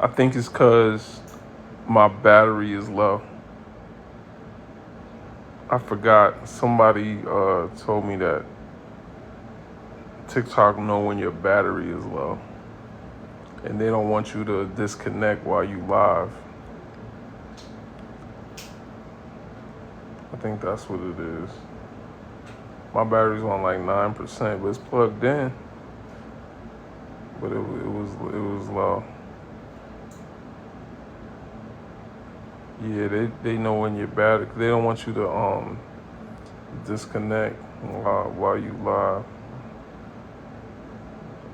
I think it's because my battery is low. I forgot. Somebody told me that TikTok know when your battery is low, and they don't want you to disconnect while you live. I think that's what it is. My battery's on like 9%, but it's plugged in. But it was low. Yeah, they know when your battery. They don't want you to disconnect while you live.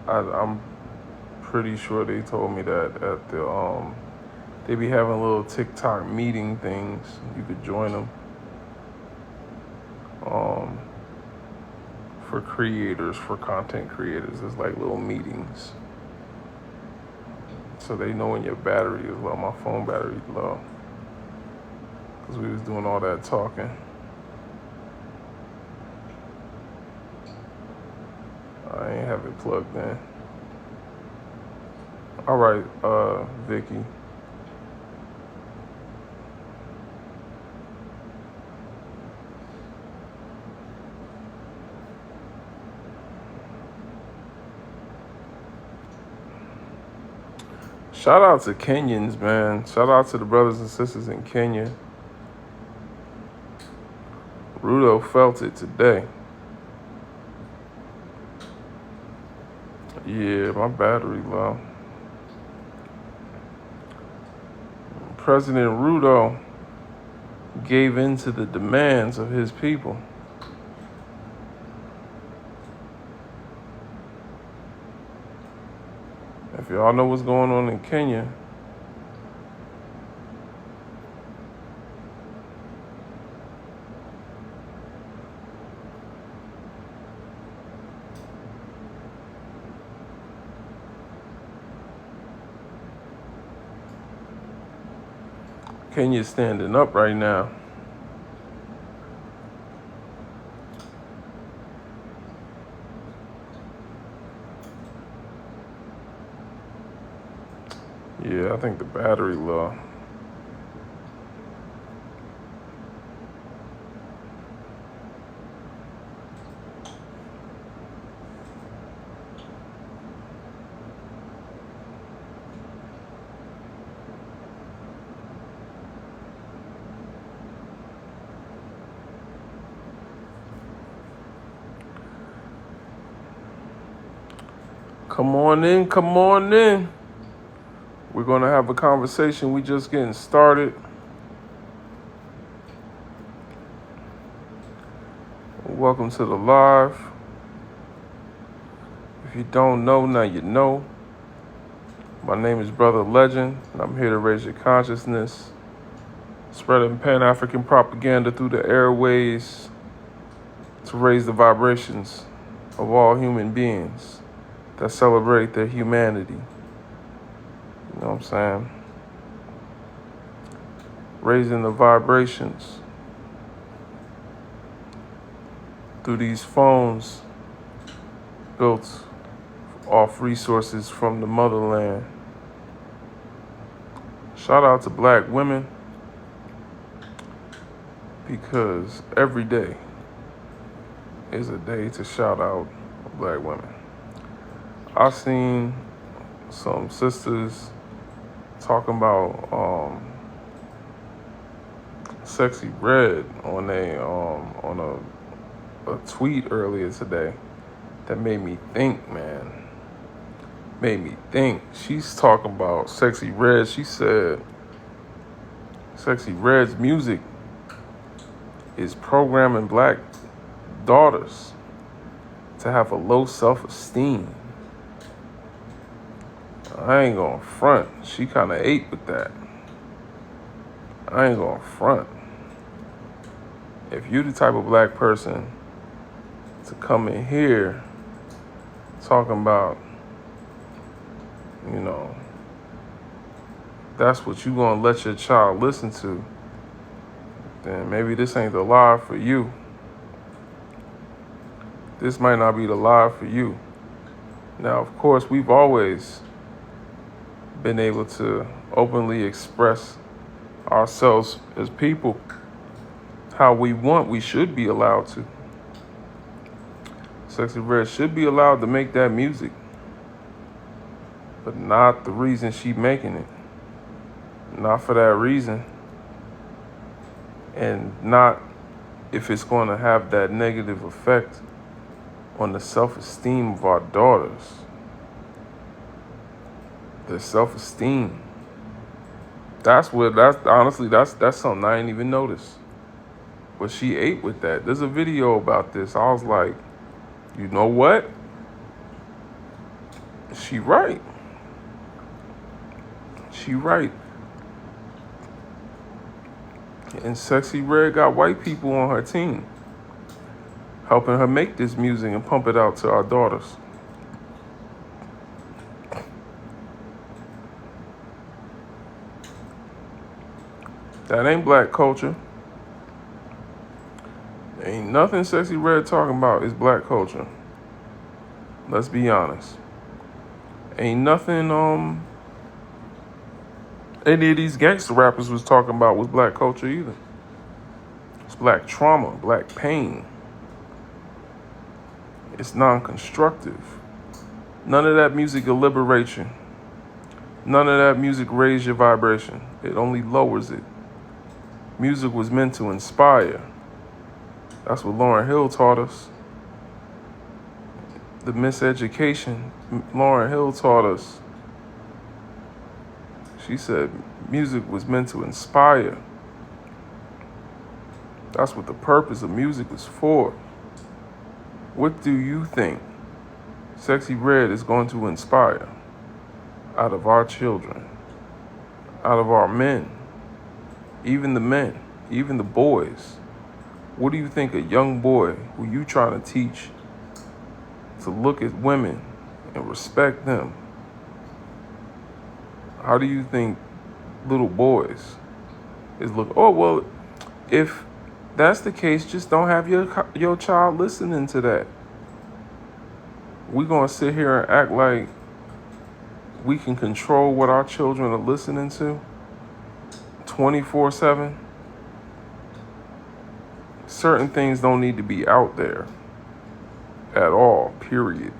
I'm pretty sure they told me that at the they be having little TikTok meeting things. You could join them. For creators, for content creators, it's like little meetings. So they know when your battery is low. My phone battery is low. Because we was doing all that talking. I ain't have it plugged in. All right, Vicky. Shout out to Kenyans, man. Shout out to the brothers and sisters in Kenya. Rudo felt it today. Yeah, my battery low. President Rudo gave in to the demands of his people. If y'all know what's going on in Kenya, Kenya's standing up right now. Yeah, I think the battery low. Come on in, come on in. We're going to have a conversation. We just getting started. Welcome to the live. If you don't know, now you know. My name is Brother Legend, and I'm here to raise your consciousness, spreading Pan-African propaganda through the airways to raise the vibrations of all human beings that celebrate their humanity. You know what I'm saying? Raising the vibrations through these phones built off resources from the motherland. Shout out to black women, because every day is a day to shout out black women. I seen some sisters talking about Sexy Red on a tweet earlier today that made me think, man. Made me think. She's talking about Sexy Red. She said Sexy Red's music is programming black daughters to have a low self-esteem. I ain't gonna front. She kind of ate with that. I ain't gonna front. If you the type of black person to come in here talking about, you know, that's what you gonna let your child listen to, then maybe this ain't the live for you. This might not be the live for you. Now, of course, we've always been able to openly express ourselves as people how we want. We should be allowed to. Sexy Red should be allowed to make that music, but not the reason she making it. Not for that reason. And not if it's going to have that negative effect on the self-esteem of our daughters. Their self-esteem. That's honestly, that's something I ain't even noticed. But she ate with that. There's a video about this. I was like, you know what? She right. She right. And Sexy Red got white people on her team, helping her make this music and pump it out to our daughters. That ain't black culture. Ain't nothing Sexy Red talking about is black culture. Let's be honest. Ain't nothing any of these gangster rappers was talking about was black culture either. It's black trauma, black pain. It's non-constructive. None of that music will liberate you. None of that music raise your vibration. It only lowers it. Music was meant to inspire. That's what Lauryn Hill taught us. The miseducation Lauryn Hill taught us. She said music was meant to inspire. That's what the purpose of music is for. What do you think Sexy Red is going to inspire out of our children, out of our men, even the men, even the boys? What do you think a young boy who you trying to teach to look at women and respect them? How do you think little boys is look? Oh, well, if that's the case, just don't have your child listening to that. We're going to sit here and act like we can control what our children are listening to 24/7. Certain things don't need to be out there at all, period.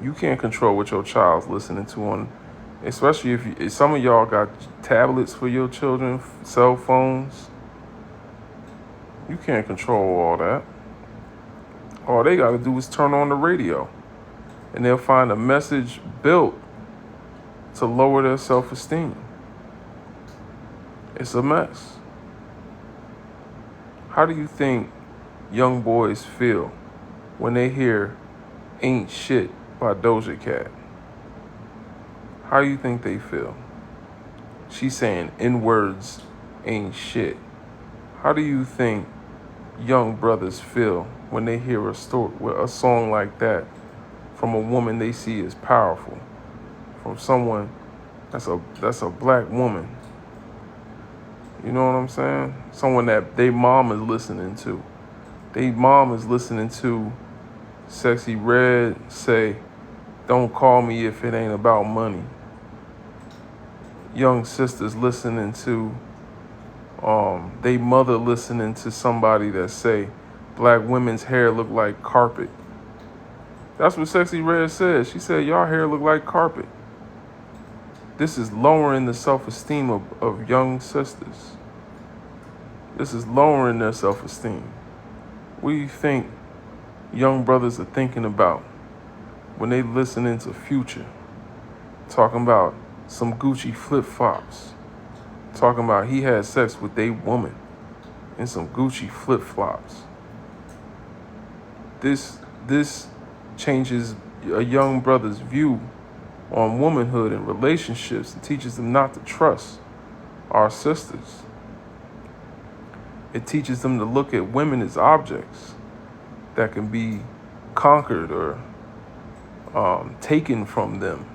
You can't control what your child's listening to on, especially if some of y'all got tablets for your children, cell phones. You can't control all that. All they got to do is turn on the radio, and they'll find a message built to lower their self-esteem. It's a mess. How do you think young boys feel when they hear Ain't Shit by Doja Cat? How do you think they feel? She's saying N-words ain't shit. How do you think young brothers feel when they hear a song like that from a woman they see as powerful, from someone that's a black woman? You know what I'm saying? Someone that they mom is listening to. They mom is listening to Sexy Red say, "Don't call me if it ain't about money." Young sisters listening to, they mother listening to somebody that say, "Black women's hair look like carpet." That's what Sexy Red said. She said, "Y'all hair look like carpet." This is lowering the self-esteem of young sisters. This is lowering their self-esteem. What do you think young brothers are thinking about when they listening to Future talking about some Gucci flip-flops, talking about he had sex with a woman in some Gucci flip-flops? This changes a young brother's view on womanhood and relationships and teaches them not to trust our sisters. It teaches them to look at women as objects that can be conquered or taken from them.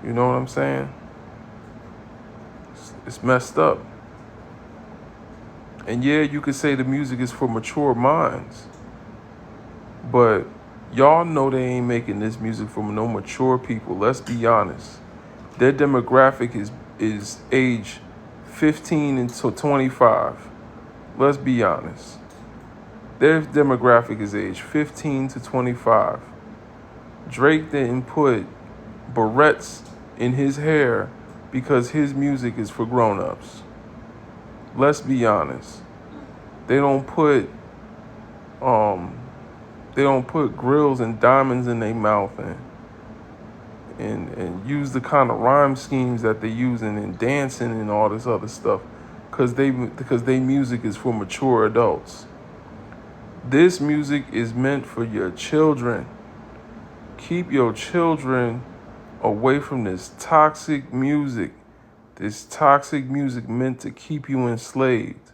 You know what I'm saying? It's messed up. And yeah, you could say the music is for mature minds, but Y'all know they ain't making this music for no mature people. Let's be honest. Their demographic is age 15 until 25. Let's be honest. Their demographic is age 15 to 25. Drake didn't put barrettes in his hair because his music is for grown-ups. Let's be honest. They don't put grills and diamonds in their mouth and use the kind of rhyme schemes that they using and dancing and all this other stuff because they music is for mature adults. This music is meant for your children. Keep your children away from this toxic music. This toxic music meant to keep you enslaved.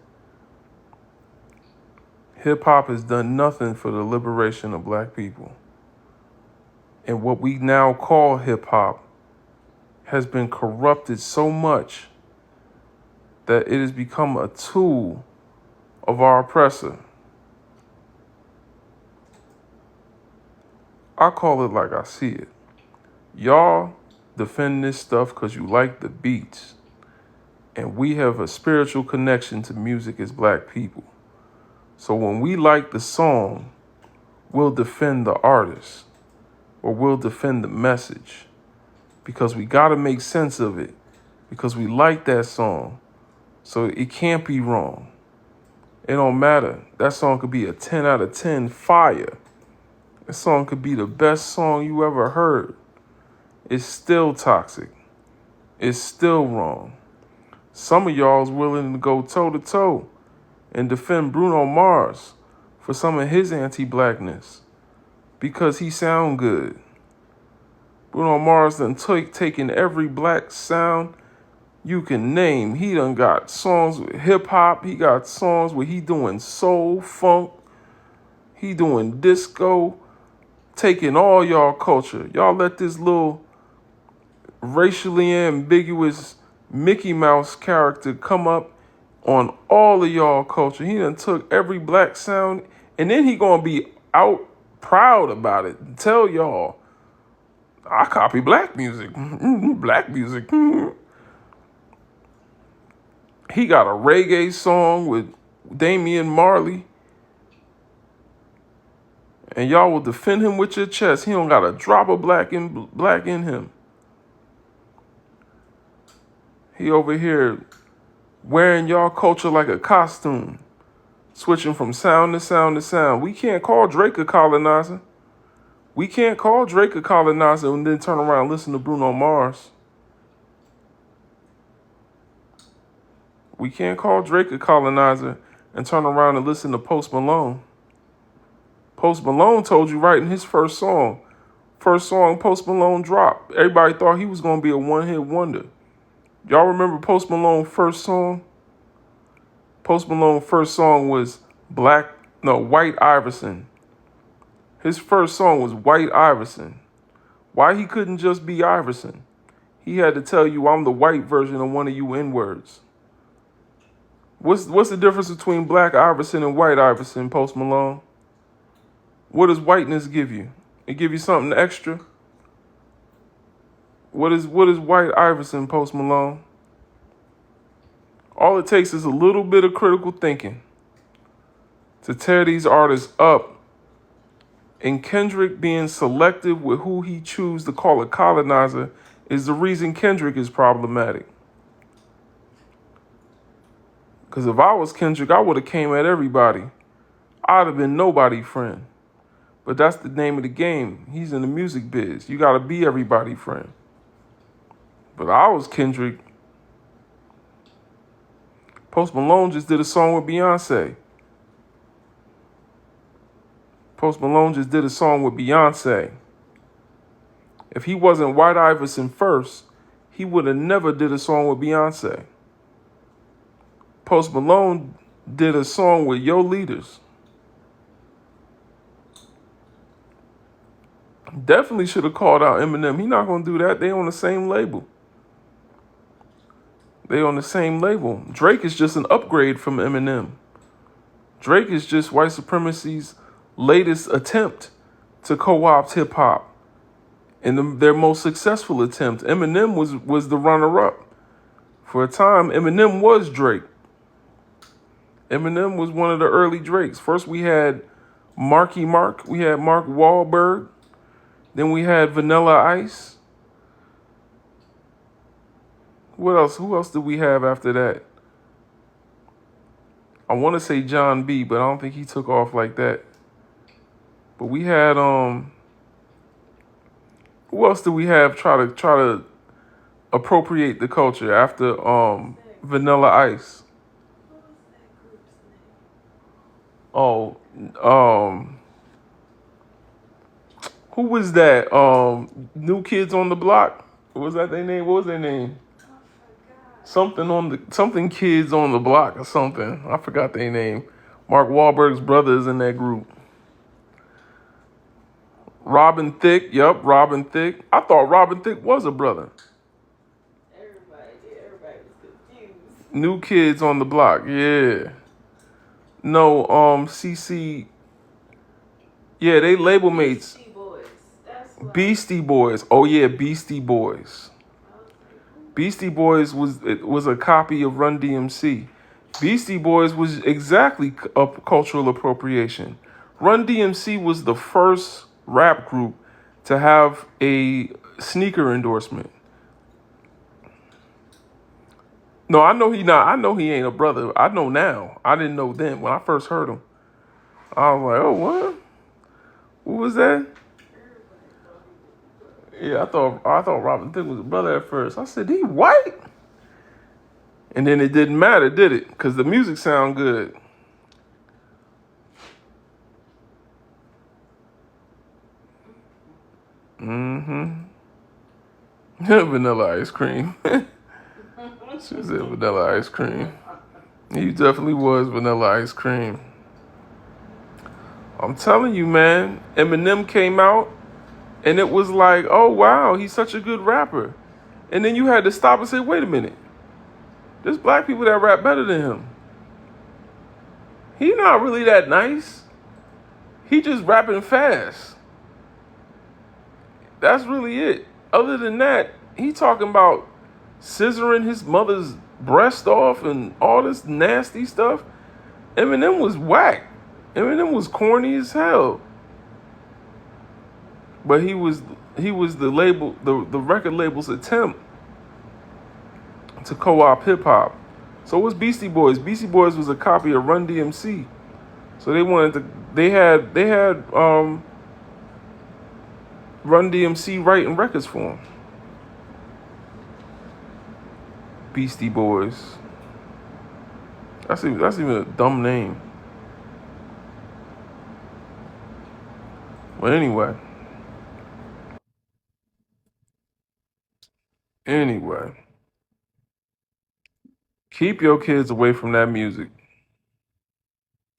Hip hop has done nothing for the liberation of black people. And what we now call hip hop has been corrupted so much that it has become a tool of our oppressor. I call it like I see it. Y'all defend this stuff because you like the beats. And we have a spiritual connection to music as black people. So when we like the song, we'll defend the artist or we'll defend the message because we got to make sense of it because we like that song. So it can't be wrong. It don't matter. That song could be a 10 out of 10 fire. That song could be the best song you ever heard. It's still toxic. It's still wrong. Some of y'all is willing to go toe-to-toe and defend Bruno Mars for some of his anti-blackness because he sound good. Bruno Mars done taken every black sound you can name. He done got songs with hip-hop. He got songs where he doing soul, funk. He doing disco. Taking all y'all culture. Y'all let this little racially ambiguous Mickey Mouse character come up on all of y'all culture. He done took every black sound, and then he gonna be out proud about it. Tell y'all, I copy black music. Black music. He got a reggae song with Damian Marley. And y'all will defend him with your chest. He don't got a drop of black in him. He over here wearing y'all culture like a costume, switching from sound to sound to sound. We can't call Drake a colonizer. We can't call Drake a colonizer and then turn around and listen to Bruno Mars. We can't call Drake a colonizer and turn around and listen to Post Malone. Post Malone told you right in his first song. First song Post Malone dropped. Everybody thought he was going to be a one-hit wonder. Y'all remember Post Malone's first song? Post Malone's first song was White Iverson. His first song was White Iverson. Why he couldn't just be Iverson? He had to tell you, I'm the white version of one of you N-words. What's the difference between Black Iverson and White Iverson, Post Malone? What does whiteness give you? It give you something extra? What is White Iverson, Post Malone? All it takes is a little bit of critical thinking to tear these artists up. And Kendrick being selective with who he chooses to call a colonizer is the reason Kendrick is problematic. Because if I was Kendrick, I would have came at everybody. I'd have been nobody friend. But that's the name of the game. He's in the music biz. You got to be everybody friend. But I was Kendrick. Post Malone just did a song with Beyonce. Post Malone just did a song with Beyonce. If he wasn't White Iverson first, he would have never did a song with Beyonce. Post Malone did a song with Yo Leaders. Definitely should have called out Eminem. He not going to do that. They on the same label. They on the same label. Drake is just an upgrade from Eminem. Drake is just white supremacy's latest attempt to co-opt hip hop. In their most successful attempt, Eminem was the runner-up. For a time, Eminem was Drake. Eminem was one of the early Drakes. First, we had Marky Mark. We had Mark Wahlberg. Then we had Vanilla Ice. What else? Who else did we have after that? I want to say John B, but I don't think he took off like that. But we had who else did we have try to appropriate the culture after Vanilla Ice? Oh, um, who was that? New Kids on the Block. What was that their name? What was their name? Something Kids on the Block or something. I forgot their name. Mark Wahlberg's brother is in that group. Robin Thicke. Yup, Robin Thicke. I thought Robin Thicke was a brother. Everybody was confused. New Kids on the Block. Yeah. No, CC. Yeah, they label mates. Beastie Boys. That's what Beastie Boys. Oh yeah, Beastie Boys. Beastie Boys was a copy of Run DMC. Beastie Boys was exactly a cultural appropriation. Run DMC was the first rap group to have a sneaker endorsement. No, I know he not. I know he ain't a brother. I know now. I didn't know then when I first heard him. I was like, oh what? What was that? Yeah, I thought Robin Thicke was a brother at first. I said, he white? And then it didn't matter, did it? Because the music sound good. Mm-hmm. Vanilla ice cream. She said vanilla ice cream. He definitely was vanilla ice cream. I'm telling you, man. Eminem came out, and it was like, oh, wow, he's such a good rapper. And then you had to stop and say, wait a minute. There's black people that rap better than him. He not really that nice. He just rapping fast. That's really it. Other than that, he talking about scissoring his mother's breast off and all this nasty stuff. Eminem was whack. Eminem was corny as hell. But he was the record label's attempt to co-op hip hop. So was Beastie Boys. Beastie Boys was a copy of Run DMC. So they had Run DMC writing records for him. Beastie Boys. That's even a dumb name. But anyway, keep your kids away from that music.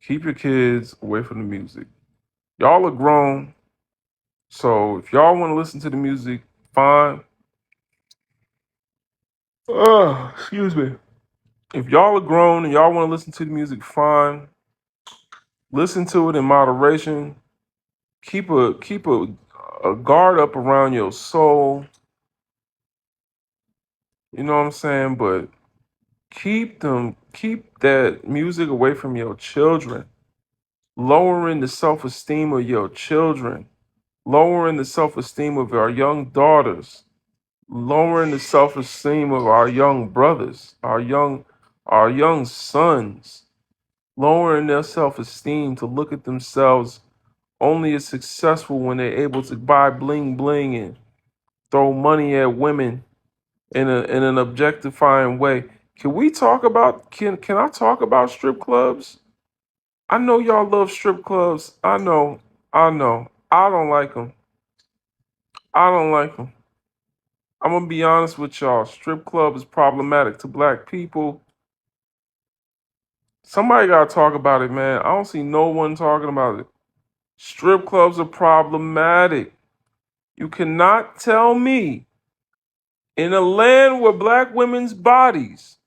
Keep your kids away from the music. Y'all are grown, so if y'all want to listen to the music, fine. Oh, excuse me. If y'all are grown and y'all want to listen to the music, fine. Listen to it in moderation. Keep a guard up around your soul. You know what I'm saying? But keep that music away from your children. Lowering the self-esteem of your children. Lowering the self-esteem of our young daughters. Lowering the self-esteem of our young brothers, our young sons. Lowering their self-esteem to look at themselves only as successful when they're able to buy bling bling and throw money at women in an objectifying way. Can I talk about strip clubs? I know y'all love strip clubs. I know. I don't like them. I don't like them. I'm gonna be honest with y'all. Strip club is problematic to black people. Somebody gotta talk about it, man. I don't see no one talking about it. Strip clubs are problematic. You cannot tell me in a land where black women's bodies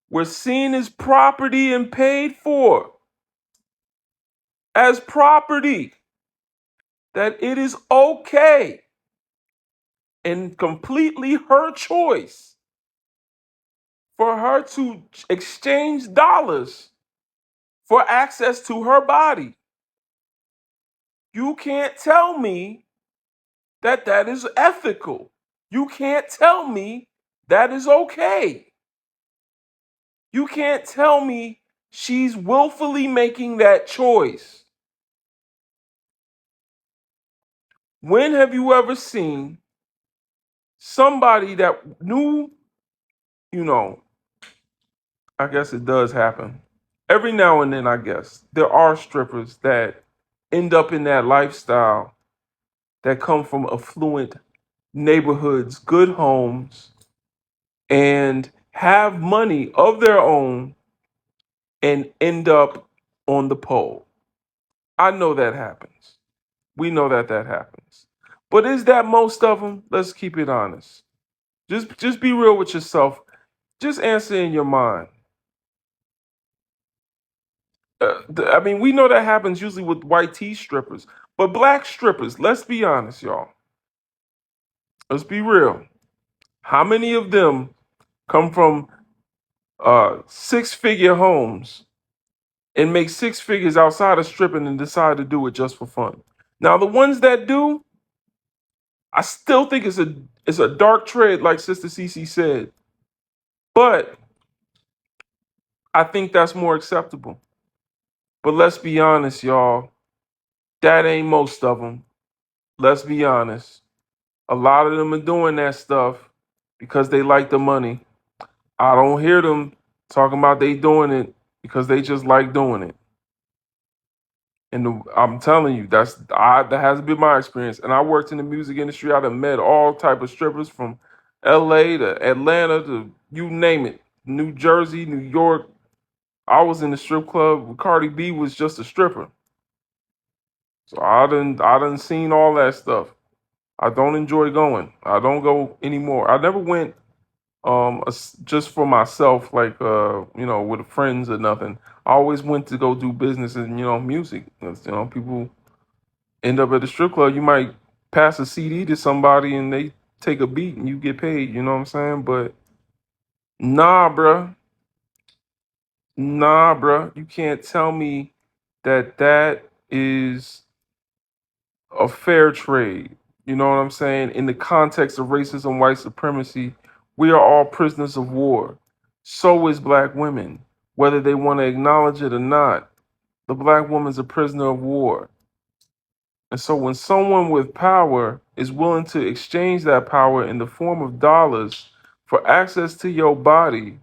were seen as property and paid for as property, that it is okay and completely her choice for her to exchange dollars for access to her body. You can't tell me that that is ethical. You can't tell me that is okay. You can't tell me she's willfully making that choice. When have you ever seen somebody that knew, you know, I guess it does happen. Every now and then, I guess, there are strippers that end up in that lifestyle that come from affluent neighborhoods, good homes, and have money of their own and end up on the pole. I know that happens. We know that that happens. But is that most of them? Let's keep it honest. Just be real with yourself. Just answer in your mind. I mean, we know that happens usually with white tee strippers, but black strippers. Let's be honest, y'all. Let's be real. How many of them come from six-figure homes and make six figures outside of stripping and decide to do it just for fun? Now, the ones that do, I still think it's a dark trade, like Sister Cece said, but I think that's more acceptable. But let's be honest, y'all. That ain't most of them. Let's be honest. A lot of them are doing that stuff because they like the money. I don't hear them talking about they doing it because they just like doing it. And I'm telling you, that has been my experience. And I worked in the music industry. I done met all type of strippers from L.A. to Atlanta to you name it, New Jersey, New York. I was in the strip club. Cardi B was just a stripper. So I done seen all that stuff. I don't enjoy going. I don't go anymore. I never went just for myself, like with friends or nothing. I always went to go do business and music. 'Cause, people end up at the strip club. You might pass a CD to somebody and they take a beat and you get paid. You know what I'm saying? But nah, bruh. Nah, bruh. You can't tell me that that is a fair trade. You know what I'm saying? In the context of racism, white supremacy, we are all prisoners of war. So is black women, whether they want to acknowledge it or not. The black woman's a prisoner of war. And so when someone with power is willing to exchange that power in the form of dollars for access to your body,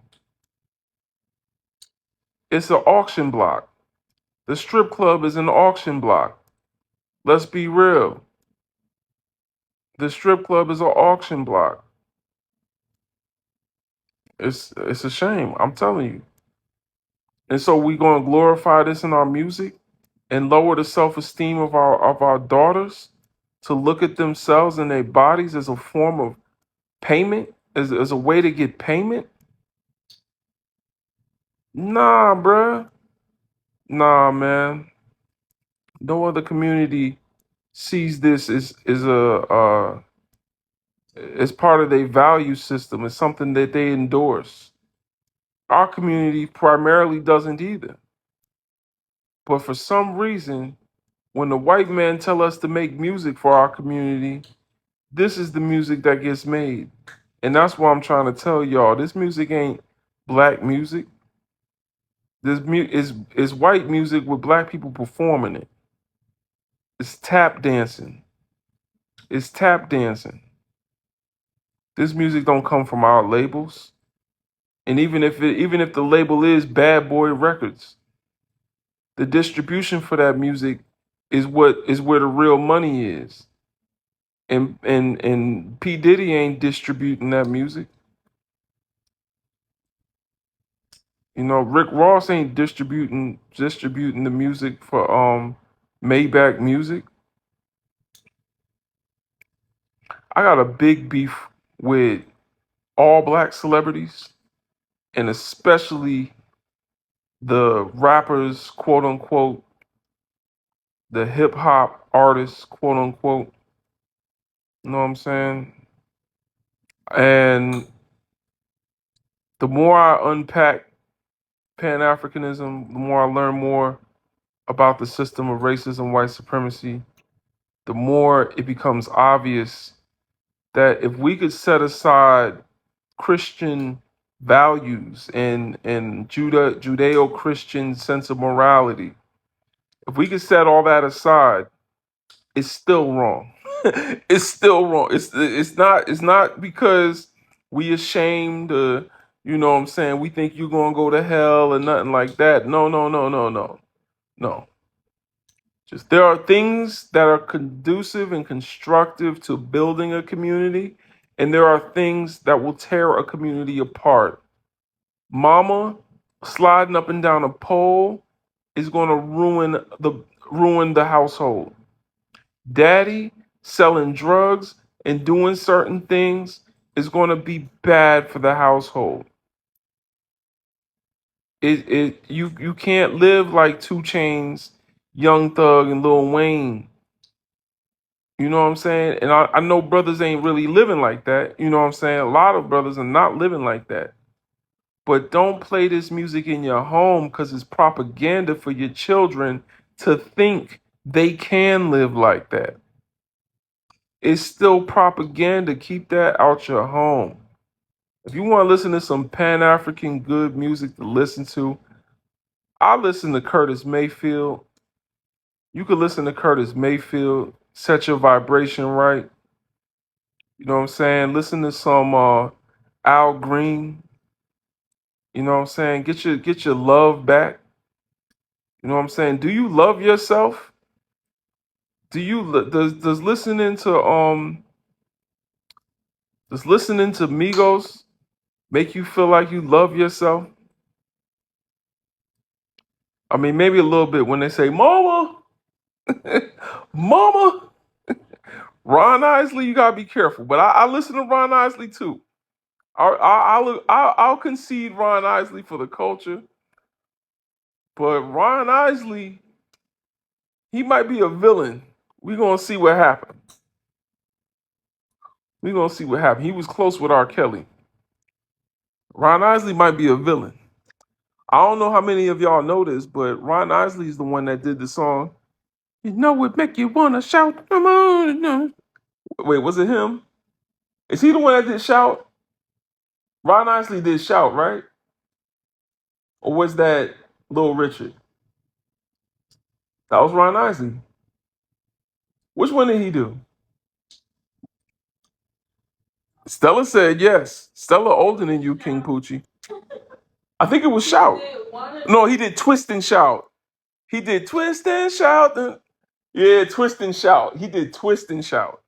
it's an auction block. The strip club is an auction block. Let's be real. The strip club is an auction block. It's a shame. I'm telling you. And so we gonna glorify this in our music and lower the self-esteem of our daughters to look at themselves and their bodies as a form of payment, as a way to get payment. Nah, bruh. Nah, man. No other community sees this as part of their value system. It's something that they endorse. Our community primarily doesn't either. But for some reason, when the white men tell us to make music for our community, this is the music that gets made. And that's what I'm trying to tell y'all. This music ain't black music. Is white music with black people performing it. It's tap dancing. It's tap dancing. This music don't come from our labels. And even if the label is Bad Boy Records, the distribution for that music is where the real money is. And P. Diddy ain't distributing that music. Rick Ross ain't distributing the music for Maybach Music. I got a big beef with all black celebrities and especially the rappers, quote unquote, the hip hop artists, quote unquote. You know what I'm saying? And the more I unpack Pan Africanism, the more I learn more about the system of racism, white supremacy, the more it becomes obvious that if we could set aside Christian values and Judeo-Christian sense of morality, if we could set all that aside, it's still wrong. It's still wrong. It's not because we ashamed you know what I'm saying, we think you're gonna go to hell or nothing like that. No, no, no, no, no. No. Just there are things that are conducive and constructive to building a community, and there are things that will tear a community apart. Mama sliding up and down a pole is going to ruin the household. Daddy selling drugs and doing certain things is going to be bad for the household. You can't live like Two Chains, Young Thug, and Lil Wayne. You know what I'm saying? And I know brothers ain't really living like that. You know what I'm saying? A lot of brothers are not living like that. But don't play this music in your home because it's propaganda for your children to think they can live like that. It's still propaganda. Keep that out your home. If you want to listen to some Pan African good music to listen to, I listen to Curtis Mayfield. You could listen to Curtis Mayfield, set your vibration right. You know what I'm saying? Listen to some Al Green. You know what I'm saying? Get your love back. You know what I'm saying? Do you love yourself? Does listening to Migos make you feel like you love yourself? I mean, maybe a little bit when they say "Mama, Mama." Ron Isley, you gotta be careful. But I listen to Ron Isley too. I'll concede Ron Isley for the culture, but Ron Isley, he might be a villain. We're gonna see what happens. We're gonna see what happens. He was close with R. Kelly. Ron Isley might be a villain. I don't know how many of y'all know this, but Ron Isley is the one that did the song. You know it make you wanna shout. Come on. No. Wait, was it him? Is he the one that did shout? Ron Isley did shout, right? Or was that Little Richard? That was Ron Isley. Which one did he do? Stella said yes. Stella older than you, King Poochie. I think it was shout. No, he did twist and shout. He did twist and shout. Yeah, twist and shout. He did twist and shout.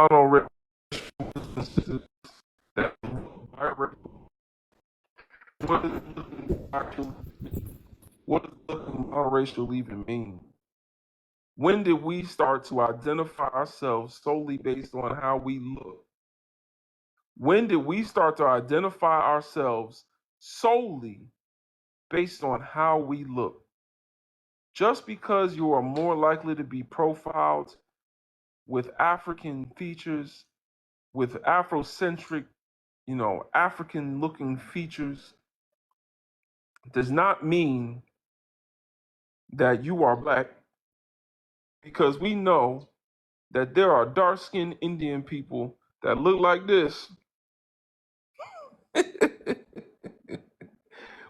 monoracial consists that biracial. What does actually what does monoracial even mean? When did we start to identify ourselves solely based on how we look? When did we start to identify ourselves solely based on how we look? Just because you are more likely to be profiled with African features, with Afrocentric, African looking features, does not mean that you are black, because we know that there are dark skinned Indian people that look like this.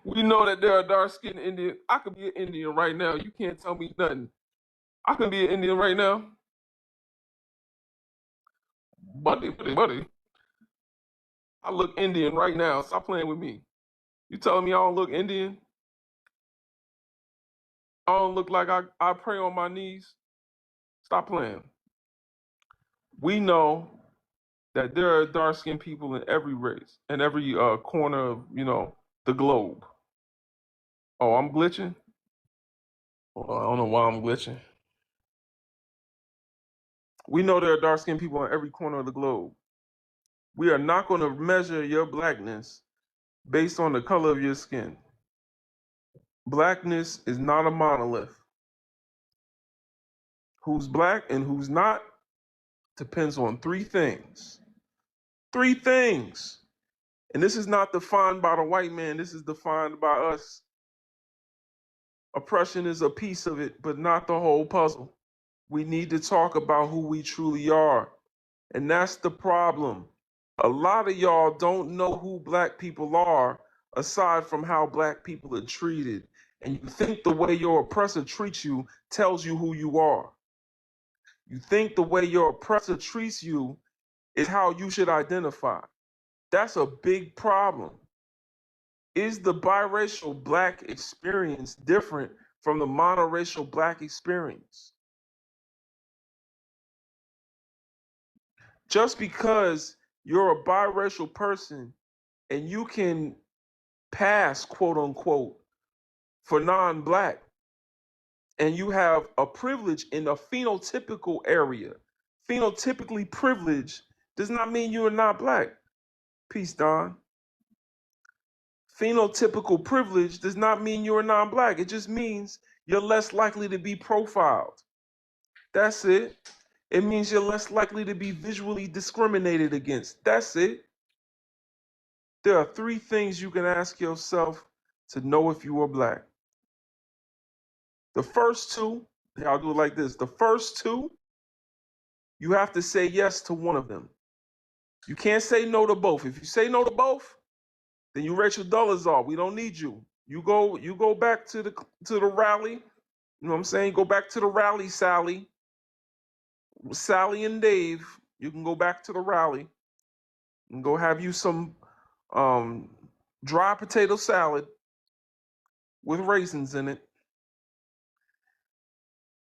We know that there are dark skinned Indian. I could be an Indian right now. You can't tell me nothing. I can be an Indian right now. Buddy. I look Indian right now. Stop playing with me. You telling me I don't look Indian? I don't look like I pray on my knees? Stop playing. We know that there are dark skinned people in every race, in every corner of, the globe. Oh, I'm glitching? Hold on, I don't know why I'm glitching. We know there are dark skinned people in every corner of the globe. We are not going to measure your blackness based on the color of your skin. Blackness is not a monolith. Who's black and who's not depends on three things. Three things. And this is not defined by the white man, this is defined by us. Oppression is a piece of it, but not the whole puzzle. We need to talk about who we truly are. And that's the problem. A lot of y'all don't know who black people are aside from how black people are treated. And you think the way your oppressor treats you tells you who you are. You think the way your oppressor treats you is how you should identify. That's a big problem. Is the biracial black experience different from the monoracial black experience? Just because you're a biracial person and you can pass, quote unquote, for non-black, and you have a privilege in a phenotypical area, phenotypically privileged, does not mean you are not black. Peace, Don. Phenotypical privilege does not mean you're non-black. It just means you're less likely to be profiled. That's it. It means you're less likely to be visually discriminated against. That's it. There are three things you can ask yourself to know if you are black. The first two, I'll do it like this. The first two, you have to say yes to one of them. You can't say no to both. If you say no to both, then you Rachel Dolezal. We don't need you. You go back to the rally. You know what I'm saying? Go back to the rally, Sally. Sally and Dave. You can go back to the rally and go have you some dry potato salad with raisins in it.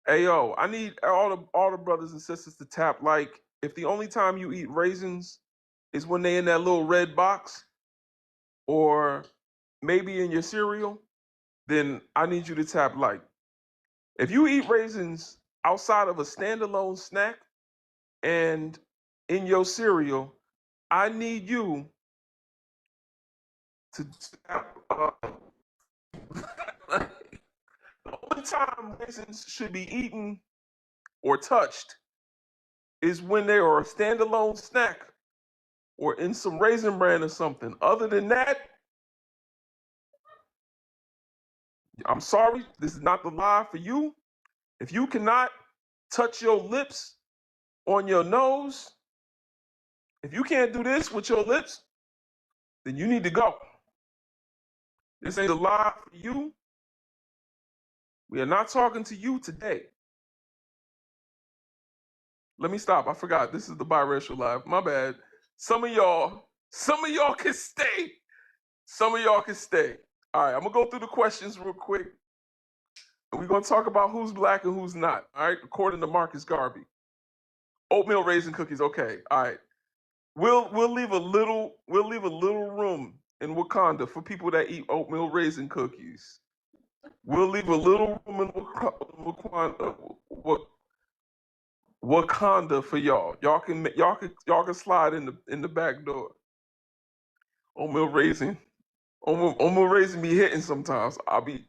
Hey yo, I need all the brothers and sisters to tap like. If the only time you eat raisins is when they in that little red box, or maybe in your cereal, then I need you to tap like. If you eat raisins outside of a standalone snack and in your cereal, I need you to tap. The only time raisins should be eaten or touched is when they are a standalone snack or in some Raisin Bran or something. Other than that, I'm sorry, this is not the lie for you. If you cannot touch your lips on your nose, if you can't do this with your lips, then you need to go. This ain't a lie for you. We are not talking to you today. Let me stop. I forgot. This is the Biracial Live. My bad. Some of y'all can stay. Some of y'all can stay. All right, I'm gonna go through the questions real quick. And we're gonna talk about who's black and who's not. All right, according to Marcus Garvey. Oatmeal raisin cookies. Okay. All right. We'll leave a little room in Wakanda for people that eat oatmeal raisin cookies. We'll leave a little room in Wakanda for y'all. Y'all can slide in the back door. Oatmeal raisin. Oatmeal raisin be hitting sometimes. I'll be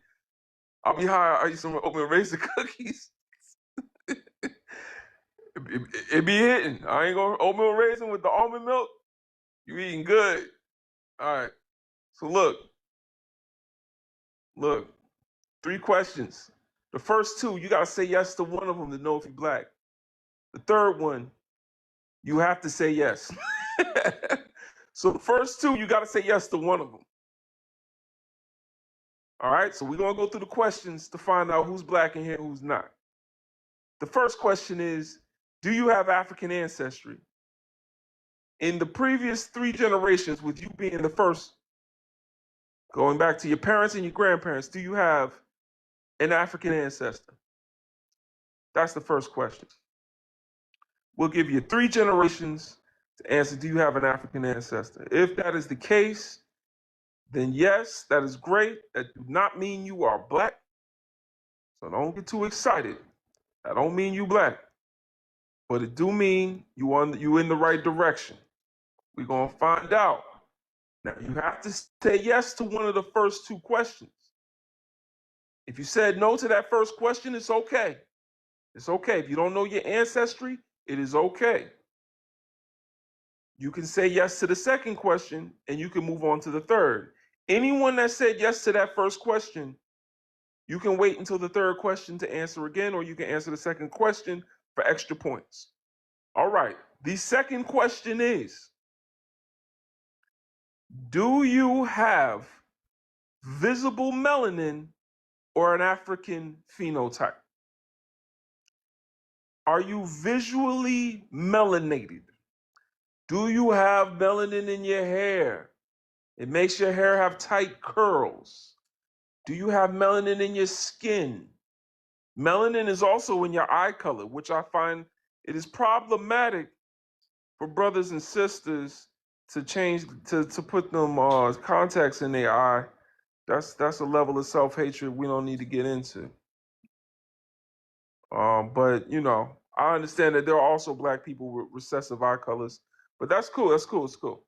high. I eat some oatmeal raisin cookies. It be hitting. I ain't gonna oatmeal raisin with the almond milk. You eating good. All right. So look. 3 questions. The first 2, you gotta say yes to one of them to know if you're black. The third one, you have to say yes. So the first 2, you gotta say yes to one of them. All right. So we're gonna go through the questions to find out who's black in here, who's not. The first question is, do you have African ancestry? In the previous 3 generations, with you being the first, going back to your parents and your grandparents, do you have an African ancestor? That's the first question. We'll give you 3 generations to answer, do you have an African ancestor? If that is the case, then yes, that is great. That do not mean you are black. So don't get too excited. That don't mean you black. But it do mean you in the right direction. We're going to find out. Now, you have to say yes to one of the first 2 questions. If you said no to that first question, it's okay. It's okay. If you don't know your ancestry, it is okay. You can say yes to the second question and you can move on to the third. Anyone that said yes to that first question, you can wait until the third question to answer again, or you can answer the second question for extra points. All right. The second question is, do you have visible melanin or an African phenotype? Are you visually melanated? Do you have melanin in your hair? It makes your hair have tight curls. Do you have melanin in your skin? Melanin is also in your eye color, which I find it is problematic for brothers and sisters to change to put them contacts in their eye. That's a level of self-hatred we don't need to get into. But you know, I understand that there are also black people with recessive eye colors, but that's cool. That's cool. It's cool.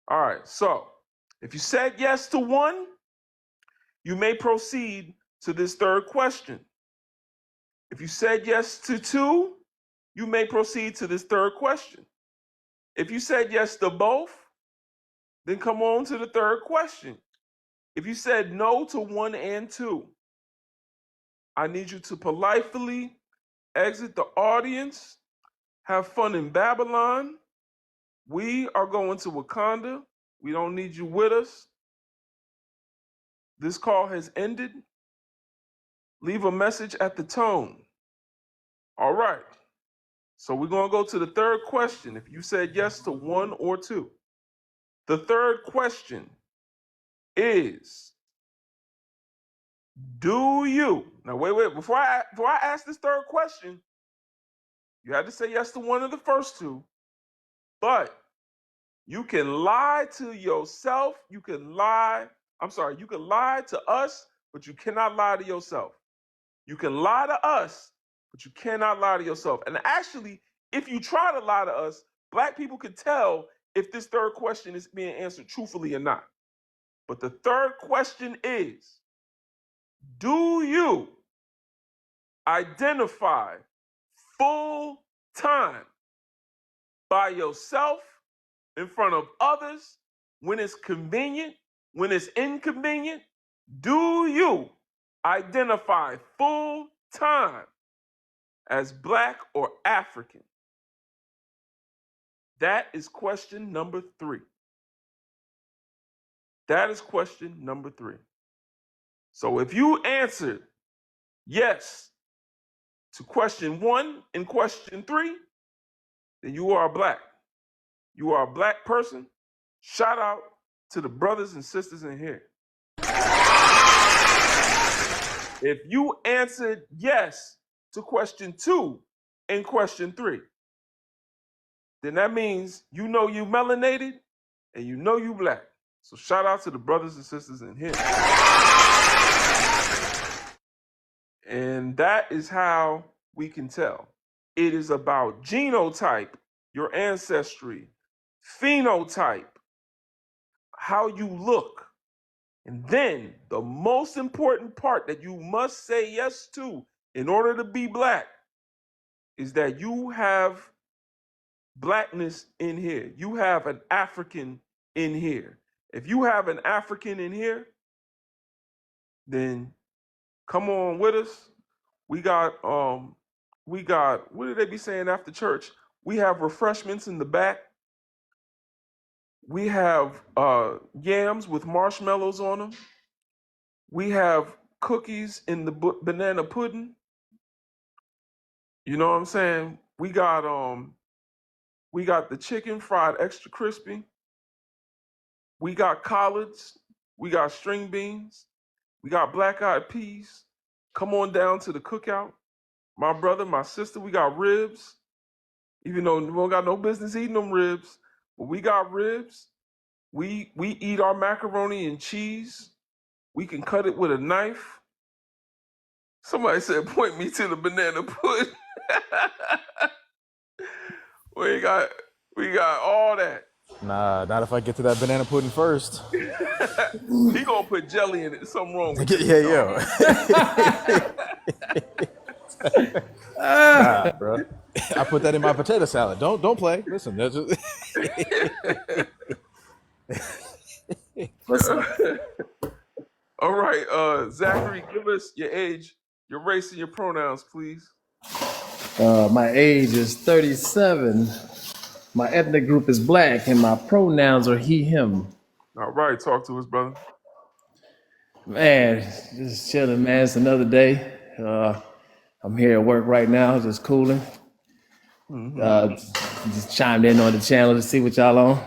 All right. So if you said yes to one, you may proceed to this third question. If you said yes to 2, you may proceed to this third question. If you said yes to both, then come on to the third question. If you said no to 1 and 2, I need you to politely exit the audience. Have fun in Babylon. We are going to Wakanda. We don't need you with us. This call has ended. Leave a message at the tone. All right. So we're going to go to the third question. If you said yes to 1 or 2. The third question is, do you, now wait, before I ask this third question, you had to say yes to one of the first 2, but you can lie to yourself, you can lie to us, but you cannot lie to yourself. You can lie to us, but you cannot lie to yourself. And actually, if you try to lie to us, black people can tell if this third question is being answered truthfully or not. But the third question is, do you identify full time by yourself in front of others when it's convenient, when it's inconvenient? Do you identify full time as black or African? That is question number 3. That is question number 3. So if you answered yes to question 1 and question 3, then you are black. You are a black person. Shout out to the brothers and sisters in here. If you answered yes to question 2 and question 3, then that means you know you melanated and you know you black. So shout out to the brothers and sisters in here. And that is how we can tell. It is about genotype, your ancestry, phenotype, how you look. And then the most important part that you must say yes to in order to be black is that you have blackness in here. You have an African in here. If you have an African in here, then come on with us. We got what did they be saying after church? We have refreshments in the back. We have yams with marshmallows on them. We have cookies in the banana pudding. You know what I'm saying? We got the chicken fried extra crispy. We got collards. We got string beans. We got black-eyed peas. Come on down to the cookout. My brother, my sister, we got ribs. Even though we don't got no business eating them ribs, but we got ribs. We eat our macaroni and cheese. We can cut it with a knife. Somebody said, point me to the banana pudding. we got all that. Nah, not if I get to that banana pudding first. He gonna put jelly in it. Something wrong with Yeah, yo. Nah, bro. I put that in my potato salad. Don't play. Listen, that's just... All right, Zachary, give us your age, your race, and your pronouns, please. My age is 37. My ethnic group is black, and my pronouns are he, him. All right, talk to us, brother. Man, just chilling, man. It's another day. I'm here at work right now, just cooling. Just chimed in on the channel to see what y'all on.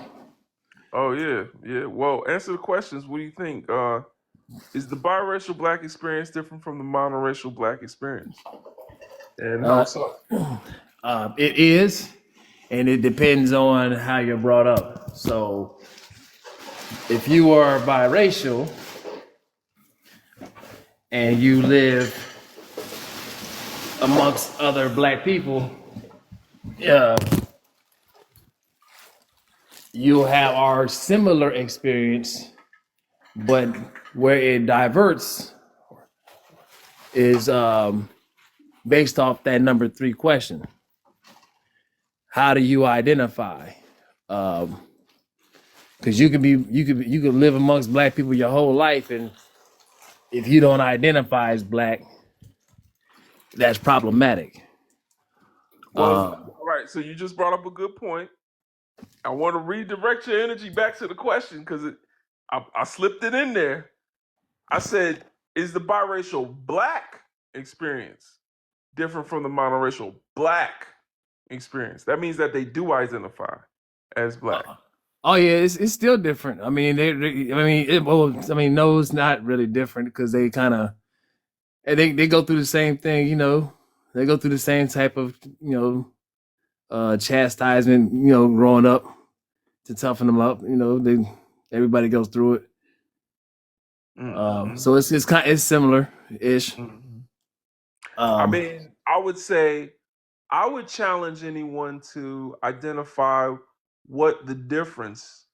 Oh, yeah. Well, answer the questions. What do you think? Is the biracial black experience different from the monoracial black experience? And how so? It is, and it depends on how you're brought up. So if you are biracial and you live amongst other black people, you'll have our similar experience, but where it diverts is based off that number 3 question. How do you identify? Because you could live amongst black people your whole life, and if you don't identify as black, that's problematic. Well, all right. So you just brought up a good point. I want to redirect your energy back to the question because I slipped it in there. I said, is the biracial black experience different from the monoracial black experience? That means that they do identify as black. Oh yeah, it's still different. I mean, no, it's not really different because they kind of they go through the same thing. You know, they go through the same type of chastisement. You know, growing up to toughen them up. You know, everybody goes through it. So it's similar ish. I mean, I would say I would challenge anyone to identify what the difference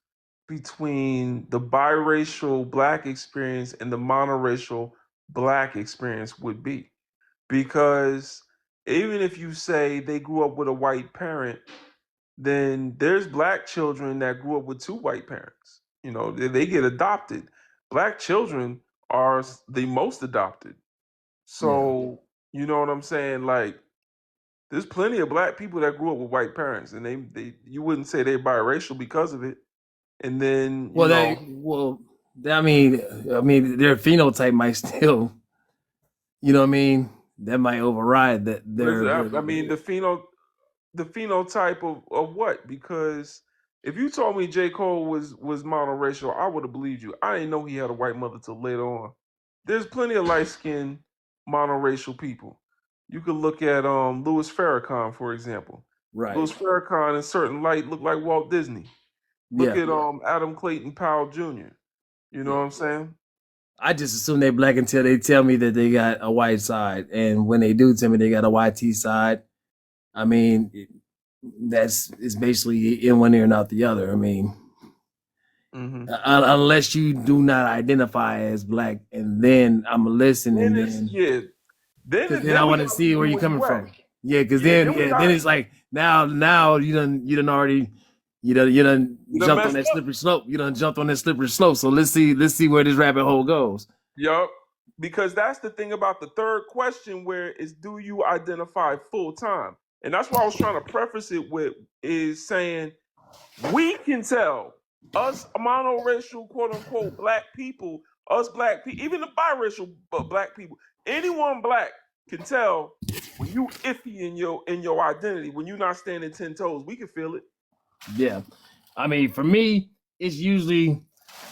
between the biracial black experience and the monoracial black experience would be. Because even if you say they grew up with a white parent, then there's black children that grew up with 2 white parents. You know, they get adopted. Black children are the most adopted. So, you know what I'm saying? Like, there's plenty of black people that grew up with white parents, and they you wouldn't say they're biracial because of it. And then, I mean, their phenotype might still, you know what I mean? That might override that. I mean, the phenotype of what? Because if you told me J. Cole was monoracial, I would have believed you. I didn't know he had a white mother till later on. There's plenty of light-skinned monoracial people. You could look at Louis Farrakhan, for example. Right. Louis Farrakhan in certain light look like Walt Disney. Look Yeah. at Adam Clayton Powell Jr. You know Yeah. what I'm saying? I just assume they black until they tell me that they got a white side, and when they do tell me they got a YT side, I mean, it's basically in one ear and out the other. I mean, Mm-hmm. unless you do not identify as black, and then I'm listening, Then and it's then because then I then we want to got see people where you're with coming whack. from. Yeah, because Yeah, then then we then got it's like now you done already you done you done jumped on messed that up. slippery slope. You done jumped on that slippery slope. So let's see where this rabbit hole goes. Yup. Because that's the thing about the third question, where is do you identify full time? And that's why I was trying to preface it with is saying we can tell us monoracial, quote unquote, black people, us black people, even the biracial black people, anyone black can tell when you iffy in your identity, when you're not standing 10 toes. We can feel it. Yeah, I mean, for me, it's usually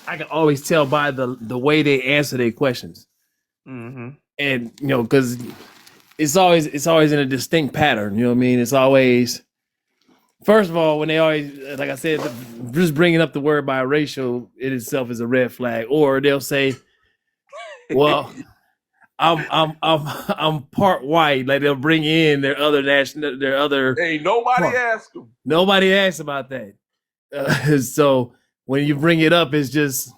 I can always tell by the way they answer their questions, Mm-hmm. and because it's always in a distinct pattern. You know what I mean? It's always first of all when they always like I said, just bringing up the word biracial in itself is a red flag, or they'll say, "Well, I'm part white." Like they'll bring in their other. Hey, nobody asked them. Nobody asks about that. So when you bring it up, it's just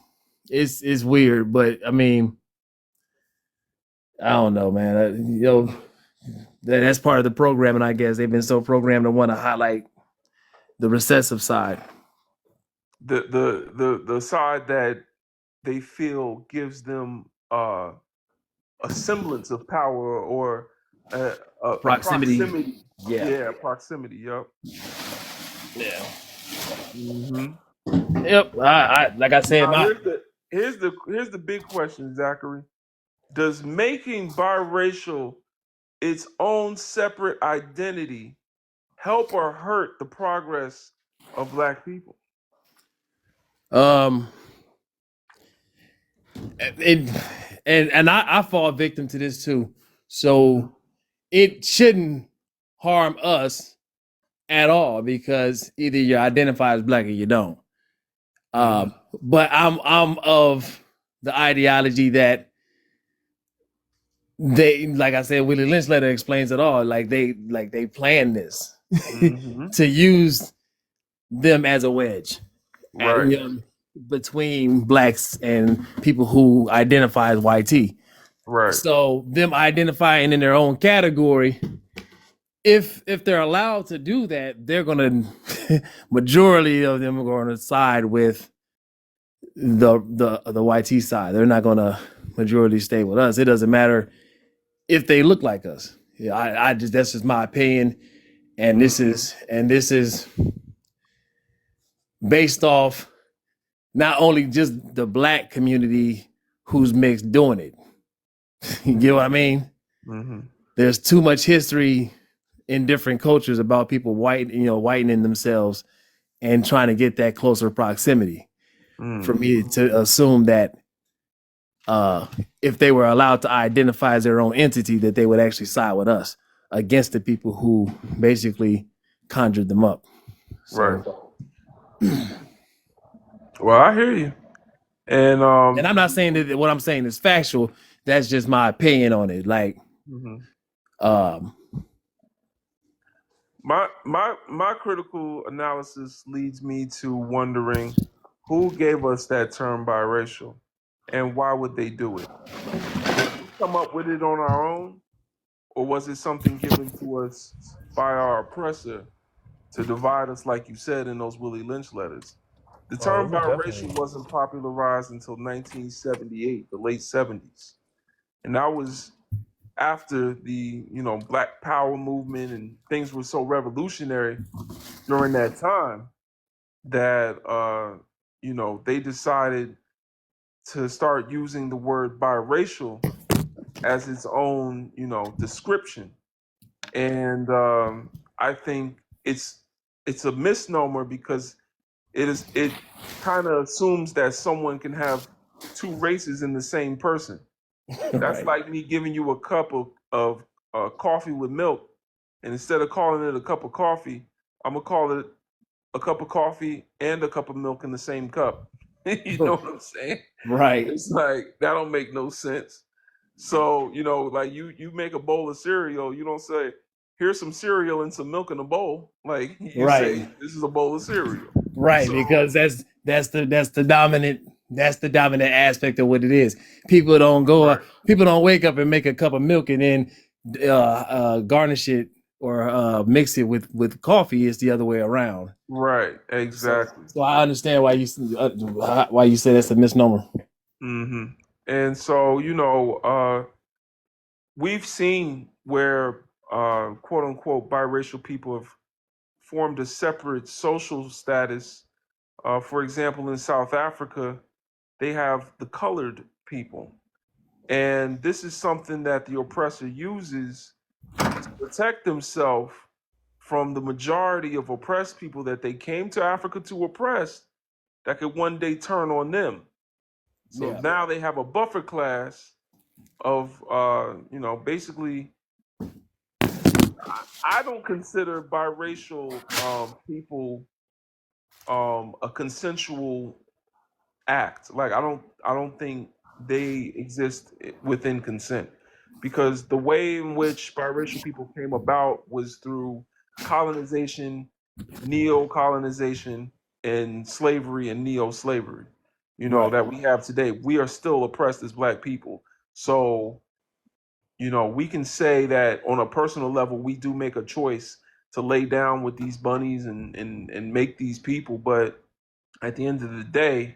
it's weird. But I mean, I don't know, man. That's part of the programming, I guess. They've been so programmed to want to highlight the recessive side. The side that they feel gives them a semblance of power or a Proximity. proximity. Yeah. Yeah, proximity. Yup. Yeah. Mm-hmm. Yep. I like I said, Now here's the big question, Zachary. Does making biracial its own separate identity help or hurt the progress of black people? um it, and I fall victim to this too. So it shouldn't harm us at all because either you identify as black or you don't. But I'm of the ideology that they, like I said, Willie Lynch letter explains it all. Like they planned this Mm-hmm. to use them as a wedge Right. between blacks and people who identify as YT. Right. So them identifying in their own category, if they're allowed to do that, they're gonna majority of them are gonna side with the YT side. They're not gonna majority stay with us. It doesn't matter if they look like us. Yeah, I just that's just my opinion, and this is based off not only just the black community who's mixed doing it. You get what I mean? Mm-hmm. There's too much history in different cultures about people whitening themselves and trying to get that closer proximity. For me to assume that if they were allowed to identify as their own entity, that they would actually side with us against the people who basically conjured them up. So, Right. Well, I hear you. And I'm not saying that what I'm saying is factual. That's just my opinion on it. Like, my critical analysis leads me to wondering who gave us that term biracial and why would they do it? Did we come up with it on our own, or was it something given to us by our oppressor to divide us, like you said in those Willie Lynch letters? The term biracial wasn't popularized until 1978, the late 70s. And that was after the, Black Power movement, and things were so revolutionary during that time that, they decided to start using the word biracial as its own, description. And I think it's a misnomer because it kind of assumes that someone can have two races in the same person. That's right. like me giving you a cup of coffee with milk, and instead of calling it a cup of coffee, I'm gonna call it a cup of coffee and a cup of milk in the same cup. You know what I'm saying? Right. It's like that don't make no sense. So, like you make a bowl of cereal, you don't say, here's some cereal and some milk in a bowl. Like you Right. say, this is a bowl of cereal. Right. So Because that's the dominant aspect of what it is. People don't go. right, People don't wake up and make a cup of milk and then garnish it or mix it with coffee. It's the other way around. right, So, exactly. so I understand why you say that's a misnomer. hmm And so, we've seen where quote unquote biracial people have formed a separate social status. For example, in South Africa, they have the colored people. And this is something that the oppressor uses to protect themselves from the majority of oppressed people that they came to Africa to oppress that could one day turn on them. So Yeah. now they have a buffer class of, basically, I don't consider biracial people a consensual act. Like I don't think they exist within consent because the way in which biracial people came about was through colonization, neo-colonization, and slavery and neo-slavery. Right. That we have today. We are still oppressed as Black people. So, we can say that on a personal level, we do make a choice to lay down with these bunnies and make these people, but at the end of the day,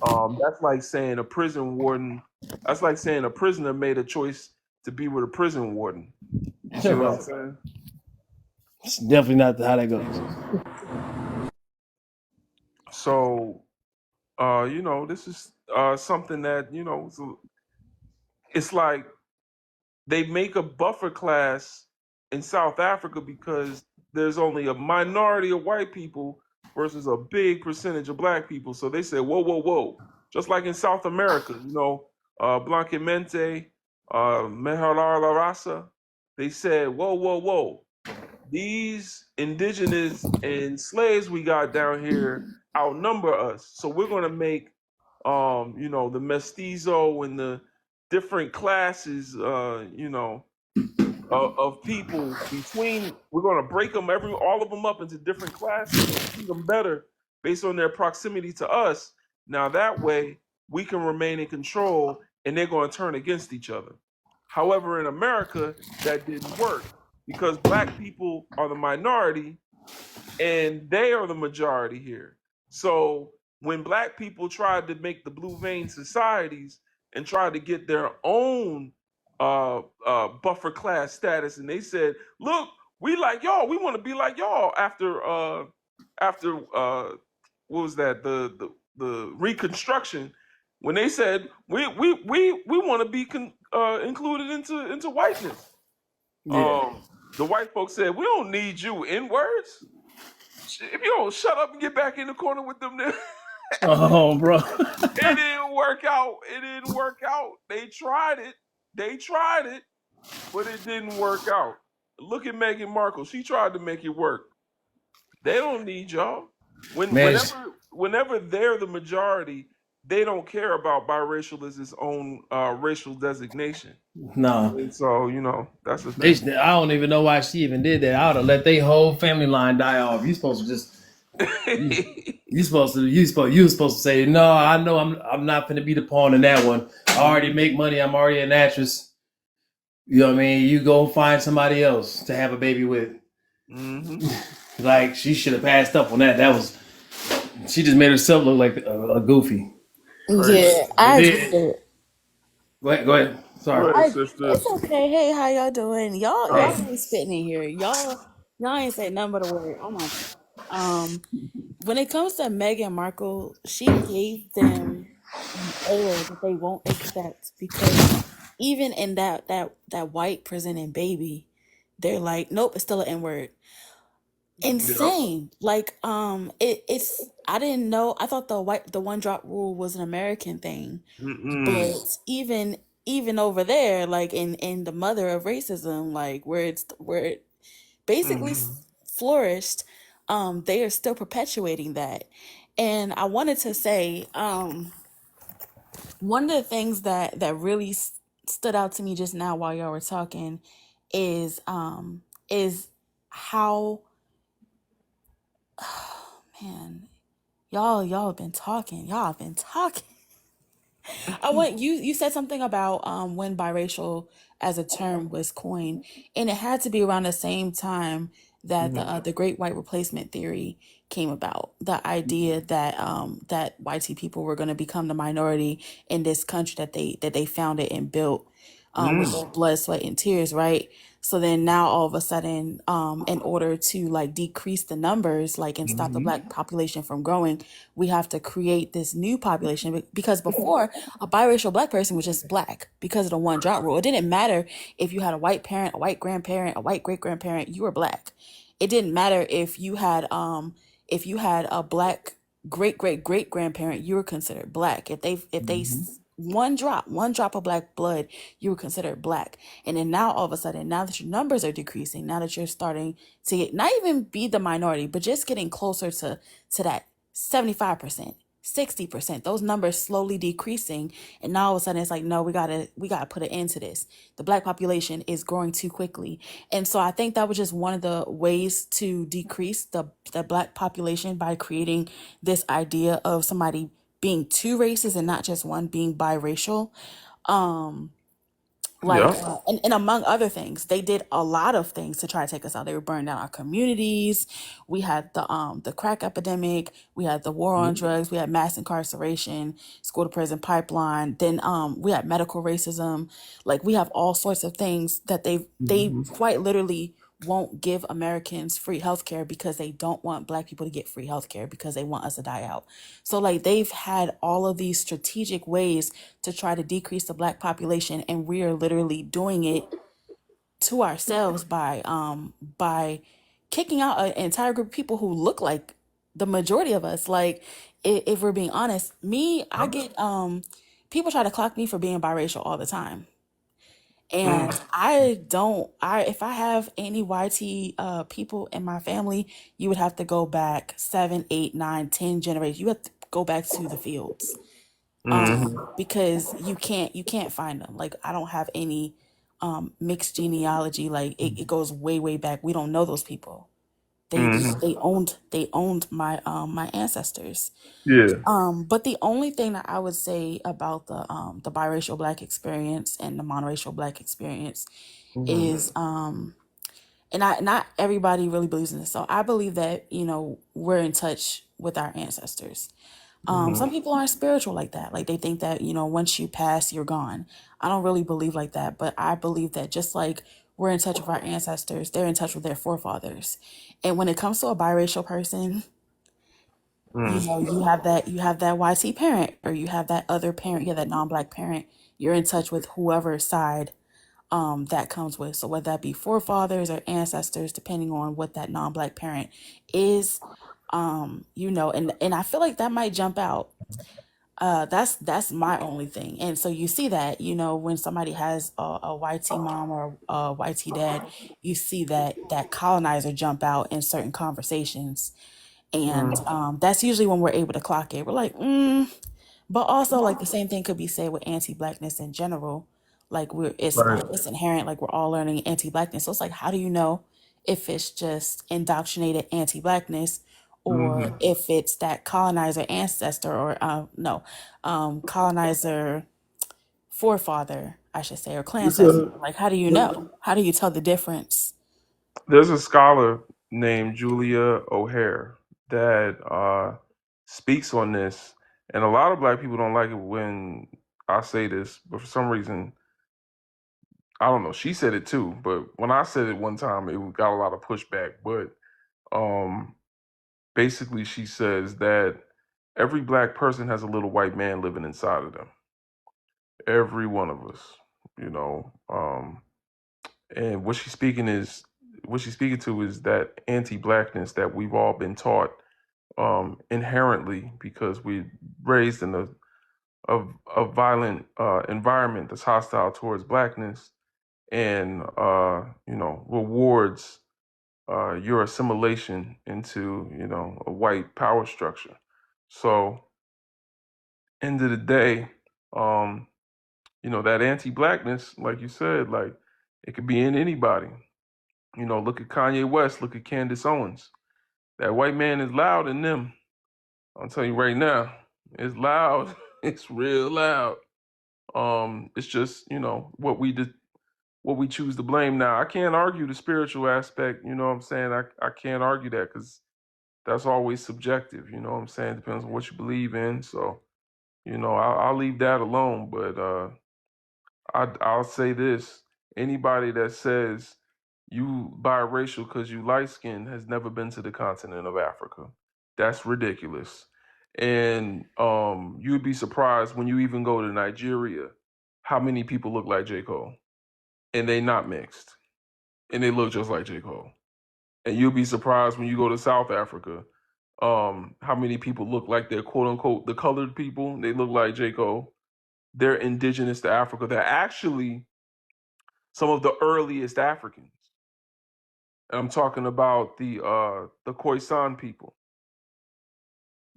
that's like saying a prison warden. That's like saying a prisoner made a choice to be with a prison warden. You see what I'm saying? It's definitely not how that goes. So, this is something that it's like they make a buffer class in South Africa because there's only a minority of white people versus a big percentage of Black people. So they say, whoa, whoa, whoa. Just like in South America, Blanquemente, Mejorar la Raza, they said, whoa, whoa, whoa. These indigenous and slaves we got down here outnumber us. So we're going to make, the mestizo and the different classes, of people between. We're going to break them all of them up into different classes and treat them better based on their proximity to us. Now that way we can remain in control, and they're going to turn against each other. However, in America, that didn't work because Black people are the minority and they are the majority here. So when Black people tried to make the blue vein societies and tried to get their own buffer class status, and they said, "Look, we like y'all. We want to be like y'all." After what was that, the Reconstruction, when they said we want to be included into whiteness. Yeah. The white folks said, "We don't need you in words. If you don't shut up and get back in the corner with them, then Oh, bro. it didn't work out. It didn't work out. They tried it. But it didn't work out. Look at Meghan Markle. She tried to make it work. They don't need y'all. Man, Whenever they're the majority, they don't care about biracial as its own racial designation. no. And so, that's the They, thing. I don't even know why she even did that. I would have let their whole family line die off. You supposed to just you supposed to say, no, I know I'm not gonna be the pawn in that one. I already make money, I'm already an actress. You know what I mean? You go find somebody else to have a baby with. hmm Like she should have passed up on that. She just made herself look like a goofy. Crazy. Yeah, And I agree with then it. go ahead. Go Sorry. ahead, sister. It's okay. Hey, how y'all doing? Y'all Hey. ain't spitting in here. Y'all ain't saying nothing but a word. Oh my god. When it comes to Meghan Markle, she gave them an air that they won't accept because even in that white prison and baby, they're like, nope, it's still an N word. Yep. Insane. Like, it's I didn't know. I thought the one drop rule was an American thing, Mm-mm. but even over there, like in the mother of racism, like where it basically hmm flourished, they are still perpetuating that. And I wanted to say, one of the things that really stood out to me just now while y'all were talking is how, man, y'all have been talking. Y'all have been talking. I want you said something about when biracial as a term was coined, and it had to be around the same time that the Great White Replacement theory came about. The idea that that white people were going to become the minority in this country that they founded and built with their blood, sweat, and tears, right? So then now all of a sudden, in order to like decrease the numbers, like and stop the black population from growing, we have to create this new population because before a biracial black person was just black because of the one drop rule. It didn't matter if you had a white parent, a white grandparent, a white great grandparent, you were black. It didn't matter if you had a black great great great grandparent, you were considered black. If they one drop of black blood, you were considered black. And then now all of a sudden, now that your numbers are decreasing, now that you're starting to get, not even be the minority, but just getting closer to that 75%, 60%, those numbers slowly decreasing. And now all of a sudden it's like, no, we gotta put an end to this. The black population is growing too quickly. And so I think that was just one of the ways to decrease the black population, by creating this idea of somebody being two races and not just one, being biracial. Like Yeah. and among other things, they did a lot of things to try to take us out. They were burning down our communities. We had the crack epidemic, we had the war on drugs, we had mass incarceration, school to prison pipeline, then we had medical racism. Like we have all sorts of things that they quite literally won't give Americans free healthcare because they don't want black people to get free healthcare because they want us to die out. So like they've had all of these strategic ways to try to decrease the black population, and we are literally doing it to ourselves by kicking out an entire group of people who look like the majority of us. Like if we're being honest, me, I get people try to clock me for being biracial all the time. And if I have any YT people in my family, you would have to go back 7, 8, 9, 10 generations. You have to go back to the fields. Because you can't find them. Like I don't have any mixed genealogy. Like it goes way, way back. We don't know those people. They owned my ancestors. Yeah. But the only thing that I would say about the biracial black experience and the monoracial black experience is and I not everybody really believes in this. So I believe that, we're in touch with our ancestors. Some people aren't spiritual like that. Like they think that, once you pass, you're gone. I don't really believe like that, but I believe that just like we're in touch with our ancestors, they're in touch with their forefathers. And when it comes to a biracial person, you have that YT parent, or you have that other parent, you have that non-black parent. You're in touch with whoever side that comes with. So whether that be forefathers or ancestors, depending on what that non-black parent is, and I feel like that might jump out. That's my only thing. And so you see that, when somebody has a YT mom or a YT dad, you see that colonizer jump out in certain conversations. And that's usually when we're able to clock it. We're like, but also like the same thing could be said with anti-blackness in general. Like Right. it's inherent, like we're all learning anti-blackness. So it's like, how do you know if it's just indoctrinated anti-blackness, or if it's that colonizer ancestor, or no, colonizer forefather, I should say, or It's ancestor? a, Like, how do you know? How do you tell the difference? there's a scholar named Julia O'Hare that speaks on this, and a lot of black people don't like it when I say this, but for some reason, I don't know. She said it too, but when I said it one time, it got a lot of pushback. But um, basically, she says that every black person has a little white man living inside of them. Every one of us, you know. And what she's speaking to is that anti-blackness that we've all been taught inherently because we raised in a violent environment that's hostile towards blackness and rewards your assimilation into, you know, a white power structure. So, end of the day, you know, that anti-blackness, like you said, like it could be in anybody. You know, look at Kanye West, look at Candace Owens. That white man is loud in them. I'll tell you right now, it's loud. It's real loud. It's just, you know, what we choose to blame. Now, I can't argue the spiritual aspect. You know what I'm saying? I can't argue that because that's always subjective. You know what I'm saying? Depends on what you believe in. So, you know, I'll leave that alone. But I'll say this: anybody that says you biracial because you light skinned has never been to the continent of Africa. That's ridiculous. And you'd be surprised when you even go to Nigeria, how many people look like J. Cole, and they not mixed, and they look just like J. Cole. And you'll be surprised when you go to South Africa, how many people look like they're quote unquote the colored people. They look like J. Cole. They're indigenous to Africa. They're actually some of the earliest Africans. And I'm talking about the Khoisan people.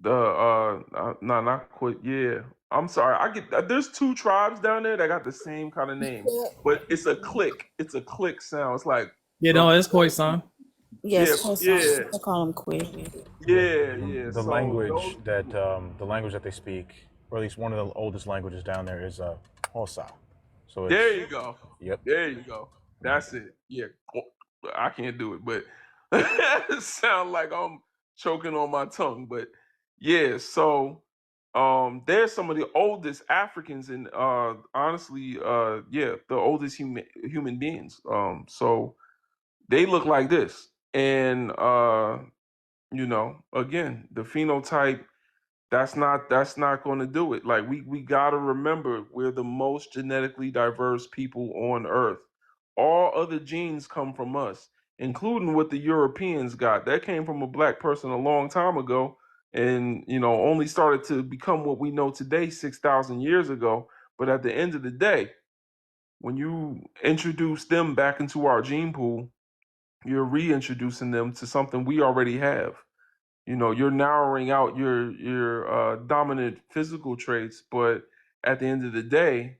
The no, not quite. Yeah, I'm sorry. I get there's two tribes down there that got the same kind of name, but it's a click. It's a click sound. It's like Yeah, the no, it's Koi son. yeah, Yes, croissant. yeah, I call them queer. yeah. The So language that they speak, or at least one of the oldest languages down there, is Hosa. So it's there you go. yep. There you go. That's it. Yeah, I can't do it, but it sound like I'm choking on my tongue. But yeah, so they're some of the oldest Africans, and honestly, yeah, the oldest human beings. So they look like this, and you know, again, the phenotype that's not going to do it. Like we got to remember we're the most genetically diverse people on earth. All other genes come from us, including what the Europeans got. That came from a black person a long time ago, and you know only started to become what we know today 6,000 years ago. But at the end of the day, when you introduce them back into our gene pool, you're reintroducing them to something we already have. You know, you're narrowing out your dominant physical traits, but at the end of the day,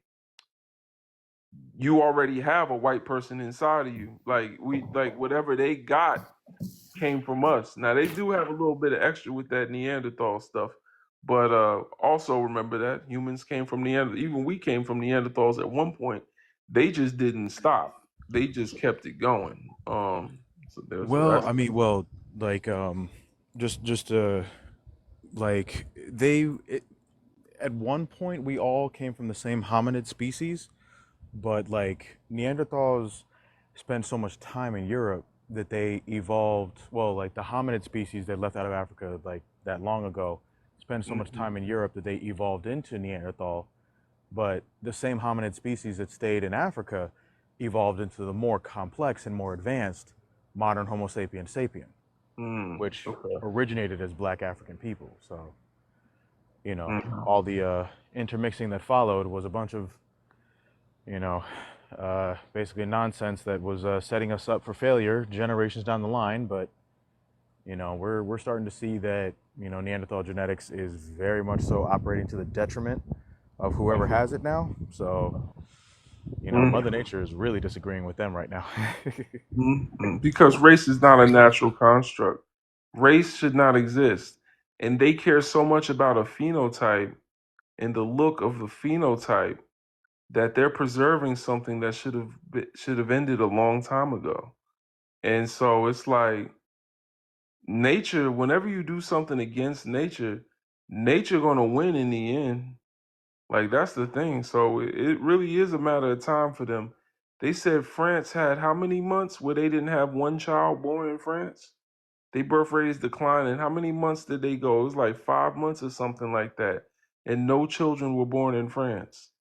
you already have a white person inside of you. Like whatever they got came from us. Now they do have a little bit of extra with that Neanderthal stuff, but also remember that humans came from Neanderthal. Even we came from Neanderthals at one point. They just didn't stop. They just kept it going. So Well, that's I mean, well, like just like at one point we all came from the same hominid species, but like Neanderthals spent so much time in Europe that they evolved. Well, like the hominid species that left out of Africa like that long ago spent so much mhm, time in Europe that they evolved into Neanderthal. But the same hominid species that stayed in Africa evolved into the more complex and more advanced modern Homo sapiens sapien, which okay. originated as black African people. So, Mhm. all the intermixing that followed was a bunch of, you know, basically nonsense that was setting us up for failure generations down the line. But, we're starting to see that, Neanderthal genetics is very much so operating to the detriment of whoever has it now. So, Mother Mhm. Nature is really disagreeing with them right now. Because race is not a natural construct. Race should not exist. And they care so much about a phenotype and the look of the phenotype that they're preserving something that should have ended a long time ago. And so it's like nature, whenever you do something against nature, nature gonna win in the end. Like that's the thing. So it really is a matter of time for them. They said France had how many months where they didn't have one child born in France? They birth rate is declining. How many months did they go? It was like 5 months or something like that. And no children were born in France.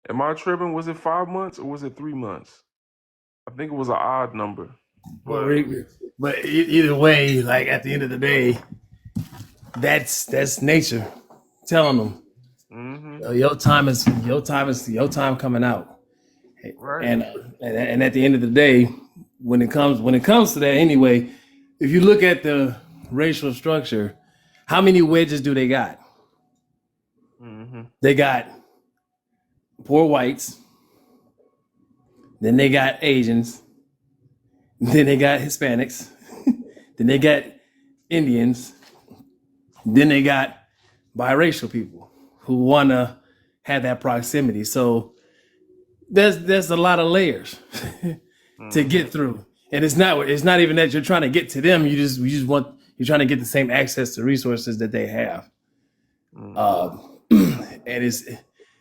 Am I tripping? Was it 5 months or was it 3 months? I think it was an odd number. Well, But either way, like at the end of the day, that's nature telling them mm-hmm. your time coming out, Right. and at the end of the day, when it comes to that anyway, if you look at the racial structure, how many wedges do they got? They got poor whites, then they got Asians, then they got Hispanics, then they got Indians, then they got biracial people who want to have that proximity. So there's a lot of layers to get through, and it's not even that you're trying to get to them. You're trying to get the same access to resources that they have, and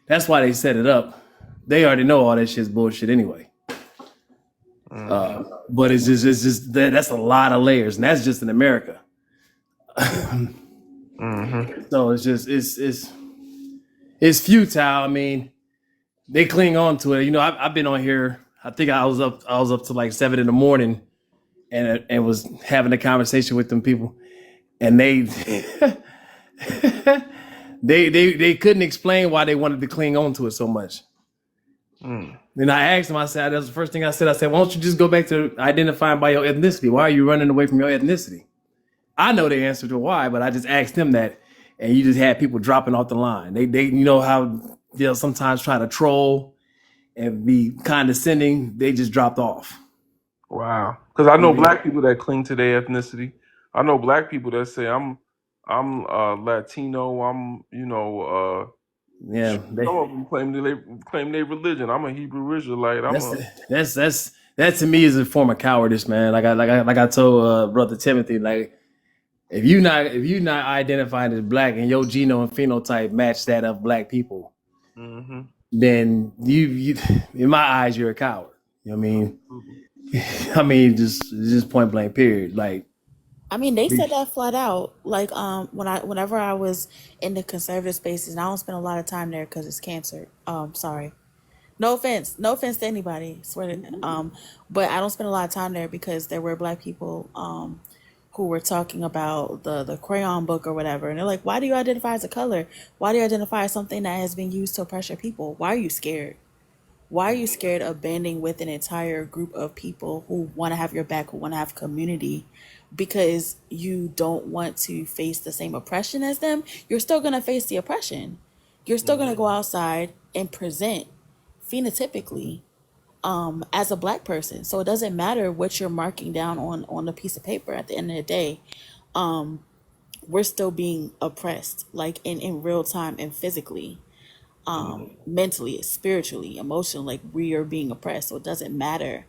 that's why they set it up. They already know all that shit's bullshit anyway. But it's just that's a lot of layers, and that's just in America. So it's futile. I mean, they cling on to it. You know, I've been on here. I think I was up to like 7 a.m. and was having a conversation with them people, and they they couldn't explain why they wanted to cling on to it so much. Then I asked them. I said, that's the first thing I said. I said, why don't you just go back to identifying by your ethnicity? Why are you running away from your ethnicity? I know the answer to why, but I just asked them that, and you just had people dropping off the line. They you know how they'll sometimes try to troll and be condescending. They just dropped off. Wow. Because I know black people that cling to their ethnicity. I know black people that say I'm Latino. I'm Yeah, some of them claim their religion. I'm a Hebrew Israelite. That to me is a form of cowardice, man. Like I told brother Timothy, like if you not identifying as black and your genome and phenotype match that of black people, then you in my eyes you're a coward. You know what I mean? I mean, just point blank, period. Like, I mean, they said that flat out. Like, whenever I was in the conservative spaces, and I don't spend a lot of time there because it's cancer. Sorry, no offense to anybody. Swear to, but I don't spend a lot of time there because there were black people, who were talking about the crayon book or whatever, and they're like, "Why do you identify as a color? Why do you identify as something that has been used to oppress your people? Why are you scared? Why are you scared of banding with an entire group of people who want to have your back, who want to have community? Because you don't want to face the same oppression as them? You're still going to face the oppression. You're still going to go outside and present phenotypically as a black person. So it doesn't matter what you're marking down on a piece of paper. At the end of the day, we're still being oppressed, like in real time and physically. Mentally, spiritually, emotionally, like we are being oppressed, so it doesn't matter.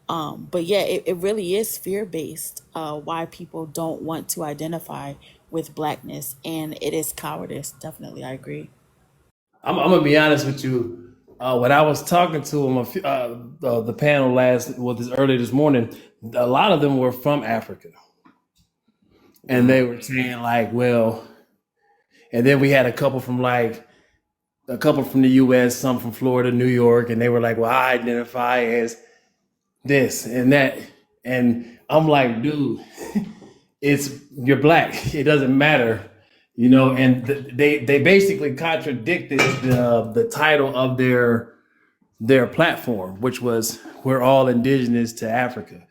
But yeah, it really is fear-based, why people don't want to identify with blackness, and it is cowardice. Definitely, I agree. I'm gonna be honest with you. When I was talking to them, the panel earlier this morning, a lot of them were from Africa, and they were saying like, well, and then we had a couple from the U.S., some from Florida, New York, and they were like, well, I identify as this and that. And I'm like, dude, you're black. It doesn't matter, you know. And they basically contradicted the title of their platform, which was "We're all indigenous to Africa."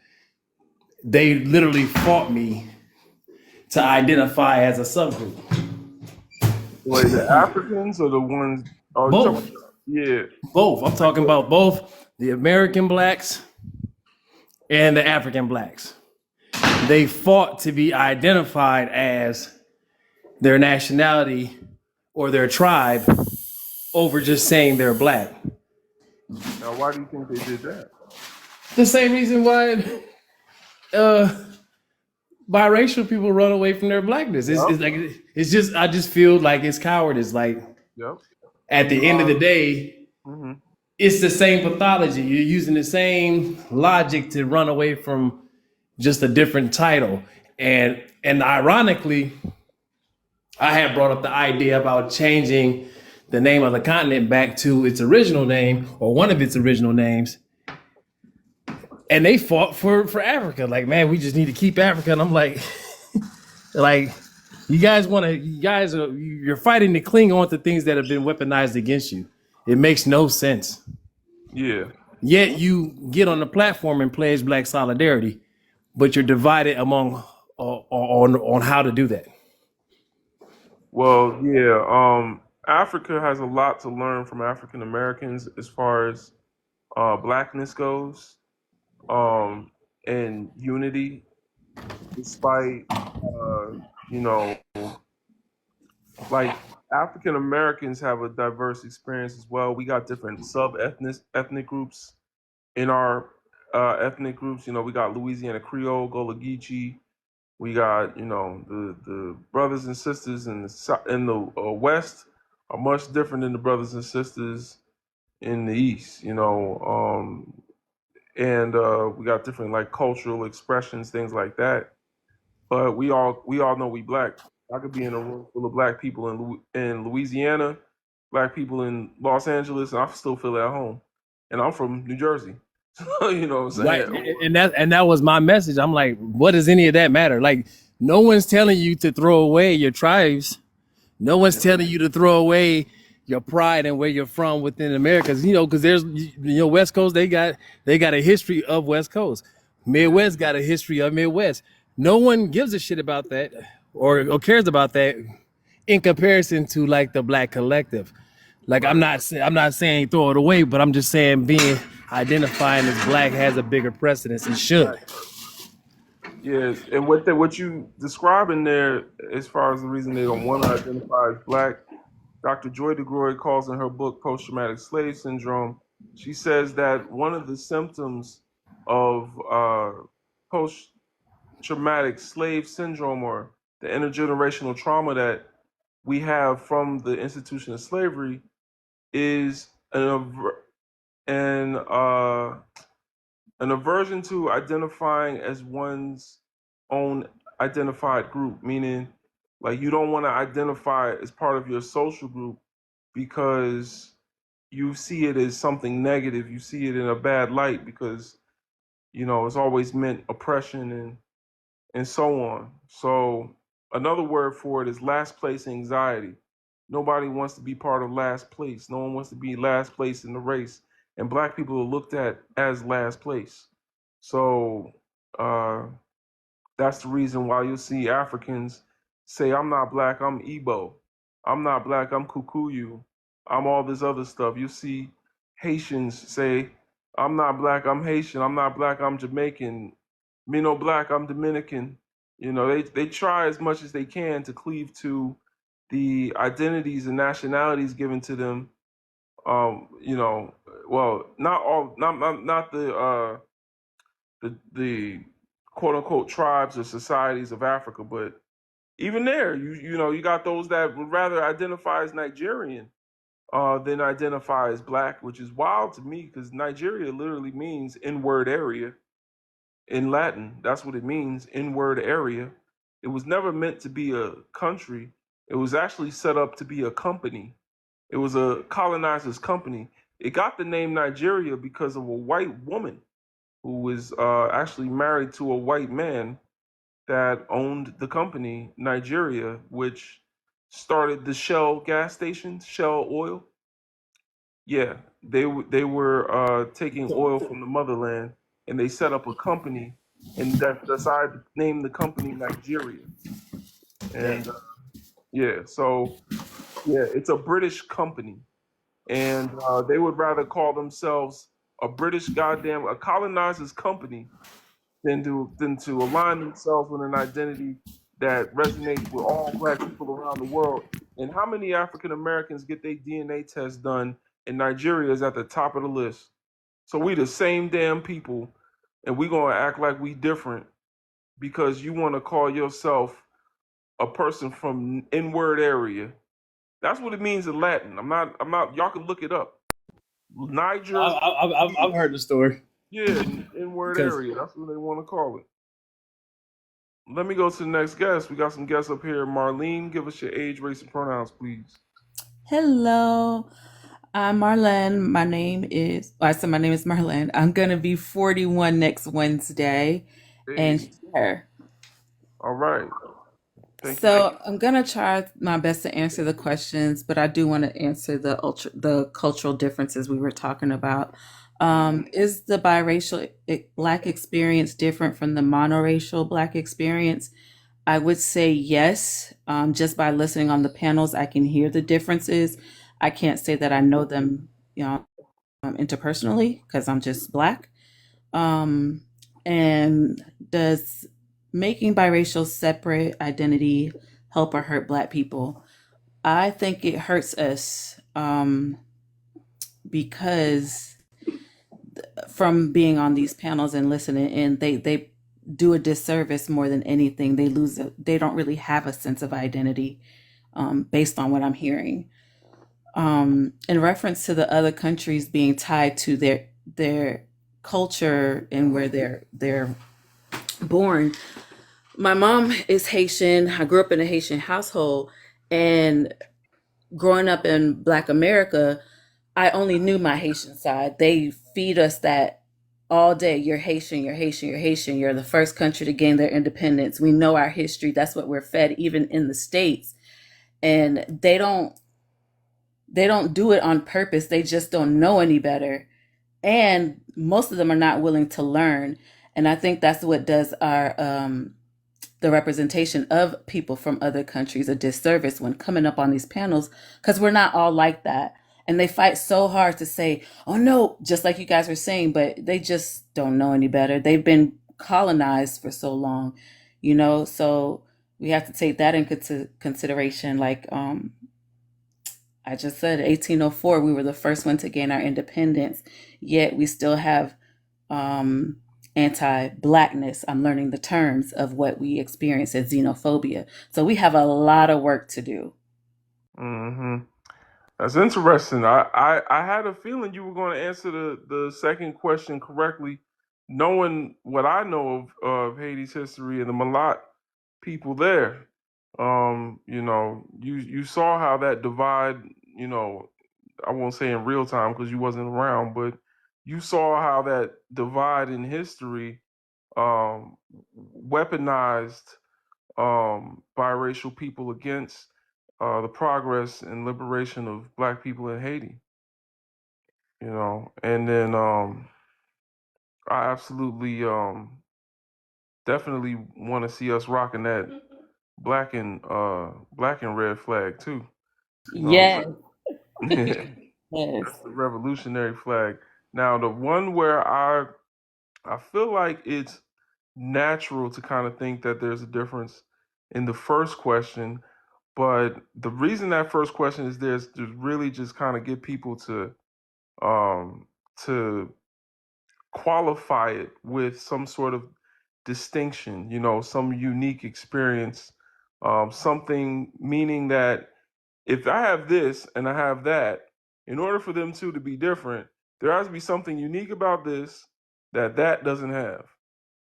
They literally fought me to identify as a subgroup. Wait, the Africans or the ones? Oh, Both. Yeah. Both. I'm talking about both the American blacks and the African blacks. They fought to be identified as their nationality or their tribe over just saying they're black. Now, why do you think they did that? The same reason why biracial people run away from their blackness. I just feel like it's cowardice. Like, at the end of the day, it's the same pathology. You're using the same logic to run away from just a different title. And ironically, I had brought up the idea about changing the name of the continent back to its original name or one of its original names. And they fought for Africa. Like, man, we just need to keep Africa. And I'm like, you're fighting to cling on to things that have been weaponized against you. It makes no sense. Yeah. Yet you get on the platform and pledge black solidarity, but you're divided among on how to do that. Well, yeah, Africa has a lot to learn from African Americans as far as blackness goes, um, and unity, despite you know, like African Americans have a diverse experience as well. We got different ethnic groups in our ethnic groups. You know, we got Louisiana Creole, Gullah Geechee. We got the brothers and sisters in the West are much different than the brothers and sisters in the East. And we got different like cultural expressions, things like that. But we all know we black. I could be in a room full of black people in Louisiana, black people in Los Angeles, and I still feel at home. And I'm from New Jersey, so you know what I'm Right. saying? And that was my message. I'm like, what does any of that matter? Like, no one's telling you to throw away your tribes. No one's telling you to throw away your pride and where you're from within America. Because there's West Coast, they got a history of West Coast. Midwest got a history of Midwest. No one gives a shit about that or cares about that in comparison to like the black collective. Like Right. I'm not saying throw it away, but I'm just saying being identifying as black has a bigger precedence and should. Yeah, and what you describe in there, as far as the reason they don't want to identify as black, Dr. Joy DeGroy calls in her book Post Traumatic Slave Syndrome. She says that one of the symptoms of post traumatic slave syndrome, or the intergenerational trauma that we have from the institution of slavery, is an an aversion to identifying as one's own identified group, meaning like you don't want to identify as part of your social group because you see it as something negative. You see it in a bad light because it's always meant oppression and so on. So another word for it is last place anxiety. Nobody wants to be part of last place. No one wants to be last place in the race. And black people are looked at as last place. So uh, that's the reason why you'll see Africans say, I'm not black, I'm Igbo. I'm not black, I'm Kikuyu. I'm all this other stuff. You see Haitians say, I'm not black, I'm Haitian. I'm not black, I'm Jamaican. Me no black, I'm Dominican. They try as much as they can to cleave to the identities and nationalities given to them. Well, not all, not the quote unquote tribes or societies of Africa, but even there, you got those that would rather identify as Nigerian than identify as black, which is wild to me because Nigeria literally means inward area in Latin. That's what it means, inward area. It was never meant to be a country. It was actually set up to be a company. It was a colonizer's company. It got the name Nigeria because of a white woman who was actually married to a white man that owned the company Nigeria, which started the Shell gas stations, Shell Oil. Yeah, they were taking oil from the motherland, and they set up a company, and that decided to name the company Nigeria. And yeah, so yeah, it's a British company, and they would rather call themselves a colonizer's company than to align themselves with an identity that resonates with all black people around the world. And how many African Americans get their DNA test done, and Nigeria is at the top of the list? So we the same damn people, and we gonna act like we different because you want to call yourself a person from inward area. That's what it means in Latin. I'm not. I'm not. Y'all can look it up. Niger. I've heard the story. Yeah, inward Because area. That's what they want to call it. Let me go to the next guest. We got some guests up here. Marlene, give us your age, race, and pronouns, please. Hello, I'm Marlene. I said my name is Marlene. I'm gonna be 41 next Wednesday, and Hey, her. all right. Thank you. So I'm gonna try my best to answer the questions, but I do want to answer the cultural differences we were talking about. Is the biracial black experience different from the monoracial black experience? I would say yes. Just by listening on the panels, I can hear the differences. I can't say that I know them, you know, interpersonally because I'm just black. Um, and does making biracial separate identity help or hurt black people? I think it hurts us because from being on these panels and listening in, they do a disservice more than anything. They don't really have a sense of identity based on what I'm hearing. In reference to the other countries being tied to their culture and where they're born, my mom is Haitian. I grew up in a Haitian household, and growing up in Black America, I only knew my Haitian side. They feed us that all day. You're Haitian, you're Haitian, you're Haitian. You're the first country to gain their independence. We know our history. That's what we're fed, even in the States. And they don't do it on purpose. They just don't know any better. And most of them are not willing to learn. And I think that's what does our the representation of people from other countries a disservice when coming up on these panels, because we're not all like that. And they fight so hard to say, oh no, just like you guys were saying, but they just don't know any better. They've been colonized for so long, so we have to take that into consideration. Like I just said, 1804, we were the first one to gain our independence, yet we still have anti-blackness. I'm learning the terms of what we experience as xenophobia. So we have a lot of work to do. Mm-hmm. That's interesting. I had a feeling you were going to answer the second question correctly, knowing what I know of Haiti's history and the Mulat people there. You saw how that divide, I won't say in real time because you wasn't around, but you saw how that divide in history um, weaponized biracial people against the progress and liberation of black people in Haiti. And then I absolutely definitely want to see us rocking that black and red flag too. You know what Yes, I'm saying? That's yes. the revolutionary flag. Now the one where I feel like it's natural to kind of think that there's a difference in the first question, but the reason that first question is there is to really just kind of get people um to qualify it with some sort of distinction, some unique experience, something meaning that if I have this and I have that, in order for them two to be different, there has to be something unique about this that doesn't have.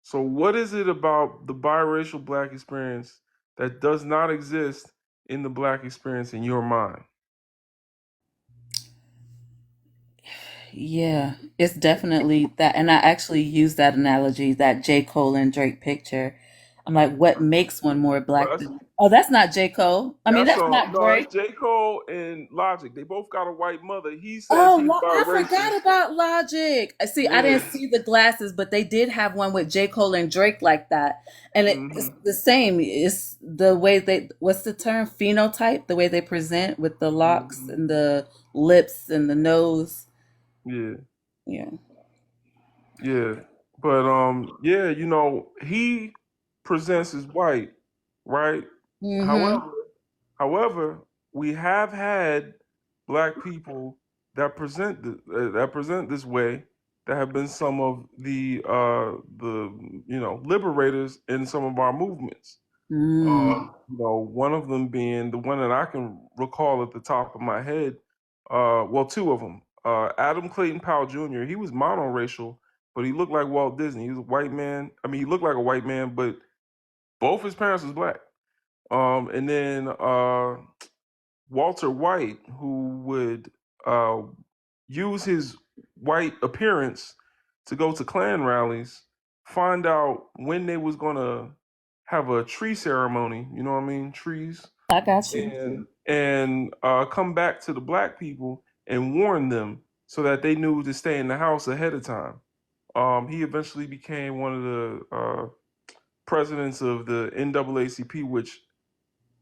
So, what is it about the biracial black experience that does not exist in the black experience in your mind? Yeah, it's definitely that. And I actually use that analogy, that J. Cole and Drake picture. I'm like, what makes one more Well, black than? Oh, that's not J. Cole. I mean, that's that's not no, Drake. that's J. Cole and Logic. They both got a white mother. He says Oh, he's I forgot biracial. about Logic. I see. I Yeah. didn't see the glasses, but they did have one with J. Cole and Drake like that, and it's Hmm. the same. It's the way what's the term? Phenotype. The way they present with the locks Hmm. and the lips and the nose. Yeah. Yeah. Yeah. But yeah, he presents as white, right? Mm-hmm. However, however, we have had black people that present this way that have been some of the liberators in some of our movements. Mm. One of them being the one that I can recall at the top of my head. Well, two of them. Adam Clayton Powell Jr. He was monoracial, but he looked like Walt Disney. He was a white man. I mean, he looked like a white man, but both his parents was black. And then Walter White, who would uh, use his white appearance to go to Klan rallies, find out when they was gonna have a tree ceremony. You know what I mean? Trees, I got you. and come back to the black people and warn them so that they knew to stay in the house ahead of time. He eventually became one of the presidents of the NAACP, which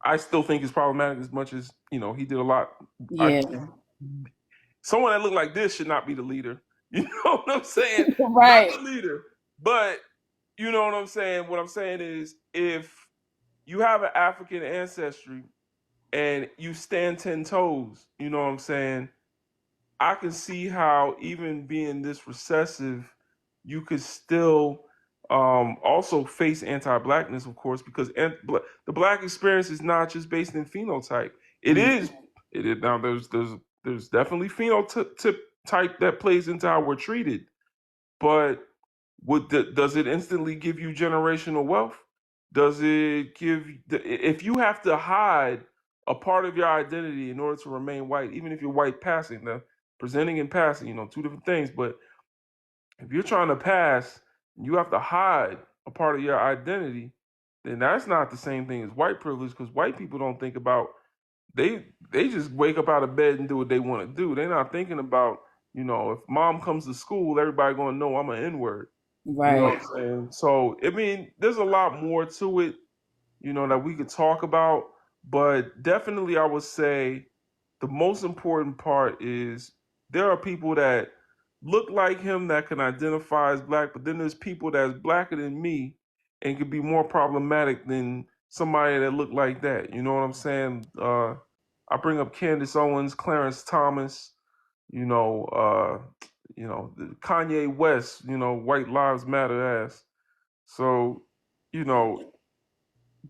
I still think is problematic as much as, he did a lot. Yeah. Someone that looked like this should not be the leader. You know what I'm saying? Right. Not the leader. But you know what I'm saying? What I'm saying is, if you have an African ancestry and you stand 10 toes, you know what I'm saying? I can see how, even being this recessive, you could still also face anti-blackness, of course, because the black experience is not just based in phenotype. It is. Now. There's definitely phenotype type that plays into how we're treated, but does it instantly give you generational wealth? Does it if you have to hide a part of your identity in order to remain white, even if you're white passing, the presenting and passing, two different things, but if you're trying to pass, you have to hide a part of your identity, then that's not the same thing as white privilege, because white people don't think about, they just wake up out of bed and do what they want to do. They're not thinking about, if mom comes to school, everybody going to know I'm an N-word. Right. You know what I'm saying? So, I mean, there's a lot more to it, that we could talk about. But definitely, I would say the most important part is there are people that look like him that can identify as black, but then there's people that's blacker than me and could be more problematic than somebody that look like that. You know what I'm saying? I bring up Candace Owens, Clarence Thomas, Kanye West, White Lives Matter ass. So,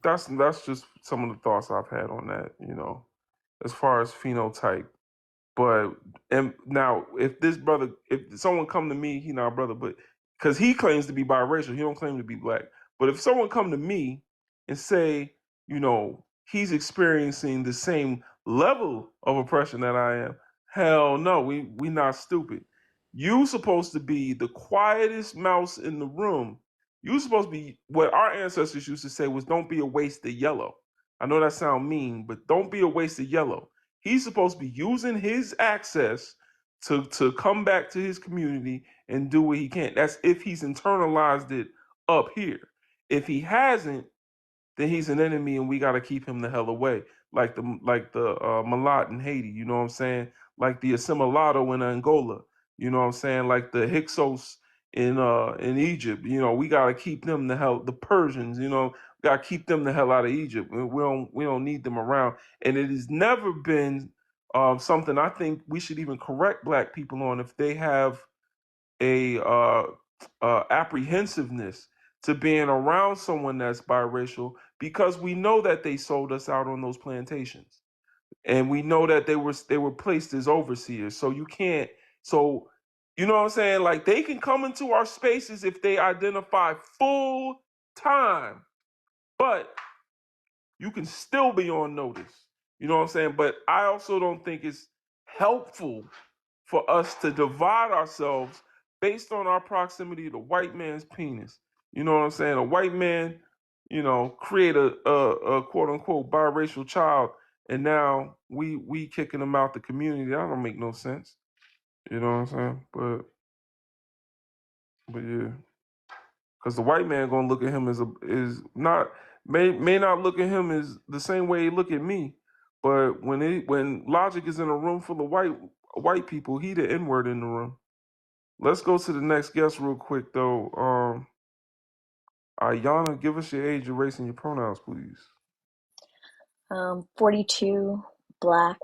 that's just some of the thoughts I've had on that, as far as phenotype. But and now, if someone come to me, he not a brother, but because he claims to be biracial, he don't claim to be black. But if someone come to me and say, he's experiencing the same level of oppression that I am, hell no, we not stupid. You supposed to be the quietest mouse in the room. You supposed to be, what our ancestors used to say was, don't be a waste of yellow. I know that sound mean, but don't be a waste of yellow. He's supposed to be using his access to come back to his community and do what he can. That's if he's internalized it up here. If he hasn't, then he's an enemy, and we got to keep him the hell away. Like the Mulat in Haiti, you know what I'm saying? Like the Assimilado in Angola, you know what I'm saying? Like the Hyksos in Egypt, we got to keep them the hell. The Persians, got to keep them the hell out of Egypt. We don't need them around. And it has never been something I think we should even correct black people on, if they have a apprehensiveness to being around someone that's biracial, because we know that they sold us out on those plantations, and we know that they were placed as overseers. So you can't. So you know what I'm saying? Like, they can come into our spaces if they identify full time, but you can still be on notice. You know what I'm saying? But I also don't think it's helpful for us to divide ourselves based on our proximity to the white man's penis. You know what I'm saying? A white man, create a quote unquote biracial child, and now we kicking them out the community. That don't make no sense. You know what I'm saying? But yeah, because the white man gonna look at him may not look at him as the same way he look at me. But when Logic is in a room full of white people, he the N-word in the room. Let's go to the next guest real quick, though. Ayana, give us your age, your race, and your pronouns, please. 42, black,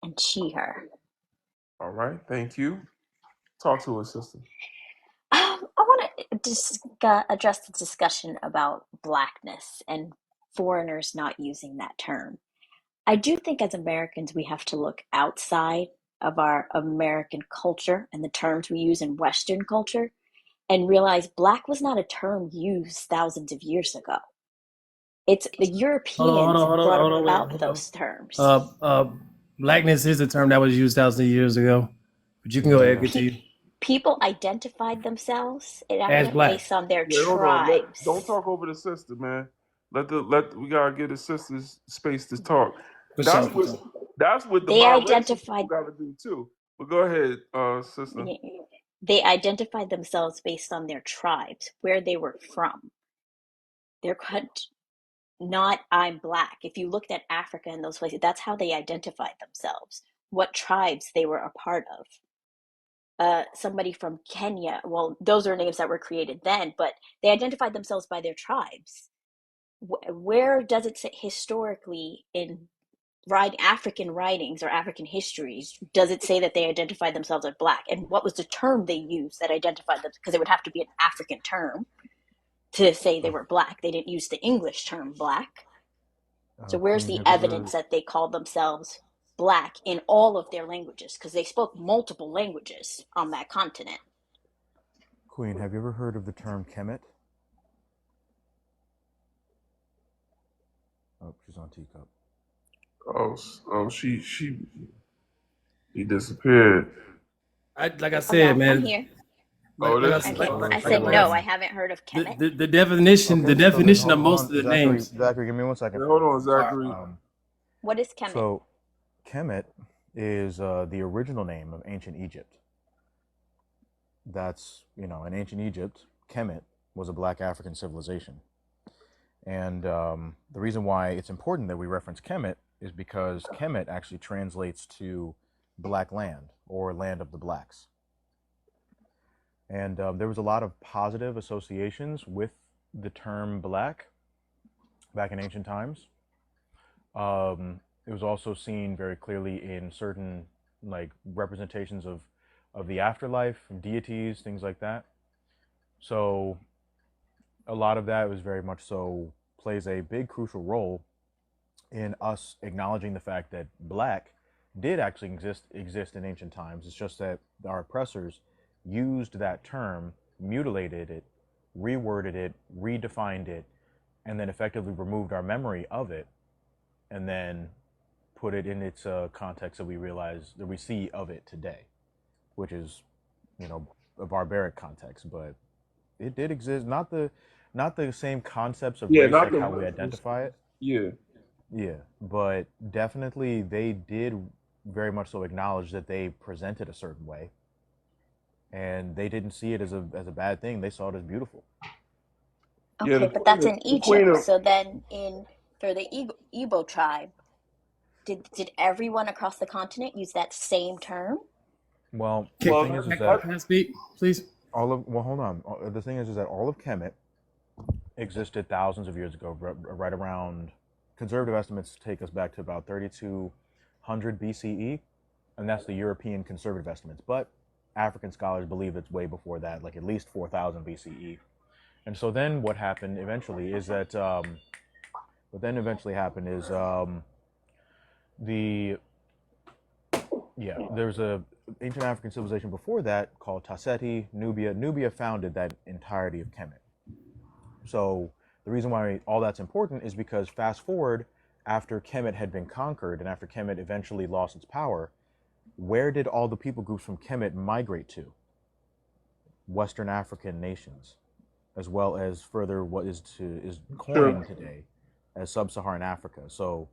and she, her. All right, thank you. Talk to us, sister. I want to address the discussion about blackness and foreigners not using that term. I do think as Americans, we have to look outside of our American culture and the terms we use in Western culture and realize black was not a term used thousands of years ago. It's the Europeans brought about those terms. Blackness is a term that was used thousands of years ago, but you can go ahead and continue. People identified themselves As black based on their Wait, hold on. tribes. Don't talk over the sister, man. We gotta give the sisters space to talk. That's what sure. the They biracial identified. people gotta do too. Well, go ahead, sister. They identified themselves based on their tribes, where they were from. Their not I'm black. If you looked at Africa and those places, that's how they identified themselves, what tribes they were a part of. Somebody from Kenya, well, those are names that were created then, but they identified themselves by their tribes. Where does it say historically in African writings or African histories, does it say that they identified themselves as black? And what was the term they used that identified them? Because it would have to be an African term to say they were black. They didn't use the English term black. So where's Queen, the have you evidence ever that they called themselves black in all of their languages? Because they spoke multiple languages on that continent. Queen, have you ever heard of the term Kemet? Oh, she's on teacup. He disappeared. Like I Oh said, no, I'm man. here. Oh, Like there I she said, Okay, goes. I like said I no. Um, I said, haven't heard of Kemet. the definition okay, so then of hold most of on, the Zachary. names. Zachary, give me 1 second. Yeah, hold on, All right. Zachary. What is Kemet? So, Kemet is the original name of ancient Egypt. That's, in ancient Egypt, Kemet was a black African civilization. And the reason why it's important that we reference Kemet is because Kemet actually translates to black land or land of the blacks. And there was a lot of positive associations with the term black back in ancient times. It was also seen very clearly in certain like representations of the afterlife, deities, things like that. So a lot of that was very much so plays a big crucial role in us acknowledging the fact that black did actually exist in ancient times. It's just that our oppressors used that term, mutilated it, reworded it, redefined it, and then effectively removed our memory of it, and then put it in its context that we see of it today, which is, a barbaric context, but it did exist. Not the same concepts of Yeah, race not like the how we reference. identify it. Yeah. Yeah, but definitely they did very much so acknowledge that they presented a certain way, and they didn't see it as a bad thing. They saw it as beautiful. Yeah, Okay, but that's in the queen Egypt. of So then for the Igbo tribe, did everyone across the continent use that same term? Well, the well, thing is that Can I speak, please? hold on. The thing is that all of Kemet existed thousands of years ago, right around. Conservative estimates take us back to about 3200 BCE, and that's the European conservative estimates. But African scholars believe it's way before that, like at least 4000 BCE. And so then what happened eventually is that what then eventually happened is the there's a ancient African civilization before that called Tasseti, Nubia. Nubia founded that entirety of Kemet. So the reason why all that's important is because fast forward after Kemet had been conquered and after Kemet eventually lost its power, where did all the people groups from Kemet migrate to? Western African nations, as well as further what is coined sure. today as sub-Saharan Africa. So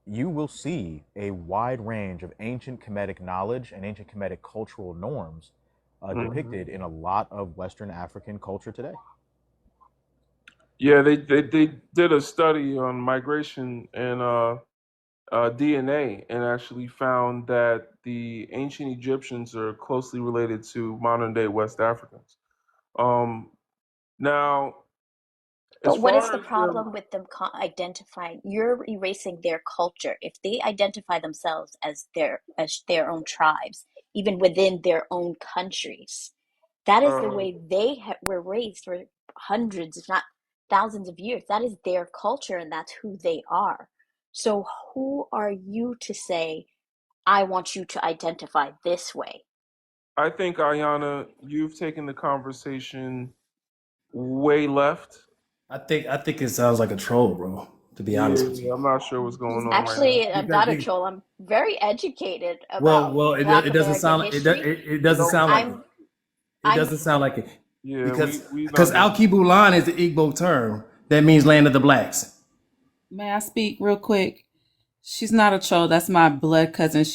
you will see a wide range of ancient Kemetic knowledge and ancient Kemetic cultural norms depicted in a lot of Western African culture today. Yeah, they did a study on migration and DNA and actually found that the ancient Egyptians are closely related to modern day West Africans. Um, now, as But what is far the as the problem with them identifying? You're erasing their culture. If they identify themselves as their own tribes, even within their own countries, that is the uh, way they were raised for hundreds, if not thousands of years. That is their culture, and that's who they are. So who are you to say, I want you to identify this way? I think Ayana, you've taken the conversation way left. I think it sounds like a troll, bro. To be honest with you. Yeah, I'm not sure what's going on right now. Actually, I'm Because, not a troll. I'm very educated well, about it Black doesn't American sound history. it doesn't No, sound like it. I'm It I'm doesn't sound like it yeah, because we not gonna. Al-Kibulan is the Igbo term that means land of the blacks. May I speak real quick? She's not a troll. That's my blood cousin.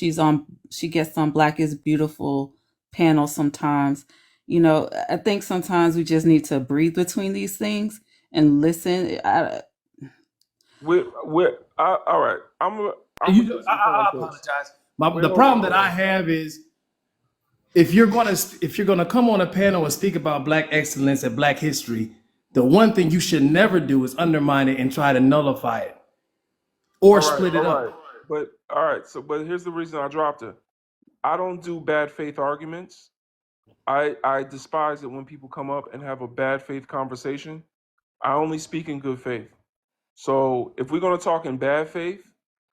She gets on Black is Beautiful panel sometimes. I think sometimes we just need to breathe between these things and listen. All right. I'm gonna You, give I, some I context. apologize. Wait, The hold on, problem that hold I on. have is if you're gonna come on a panel and speak about Black excellence and Black history, the one thing you should never do is undermine it and try to nullify it or split All it right. up. But all right. But here's the reason I dropped it. I don't do bad faith arguments. I despise it when people come up and have a bad faith conversation. I only speak in good faith. So if we're gonna talk in bad faith,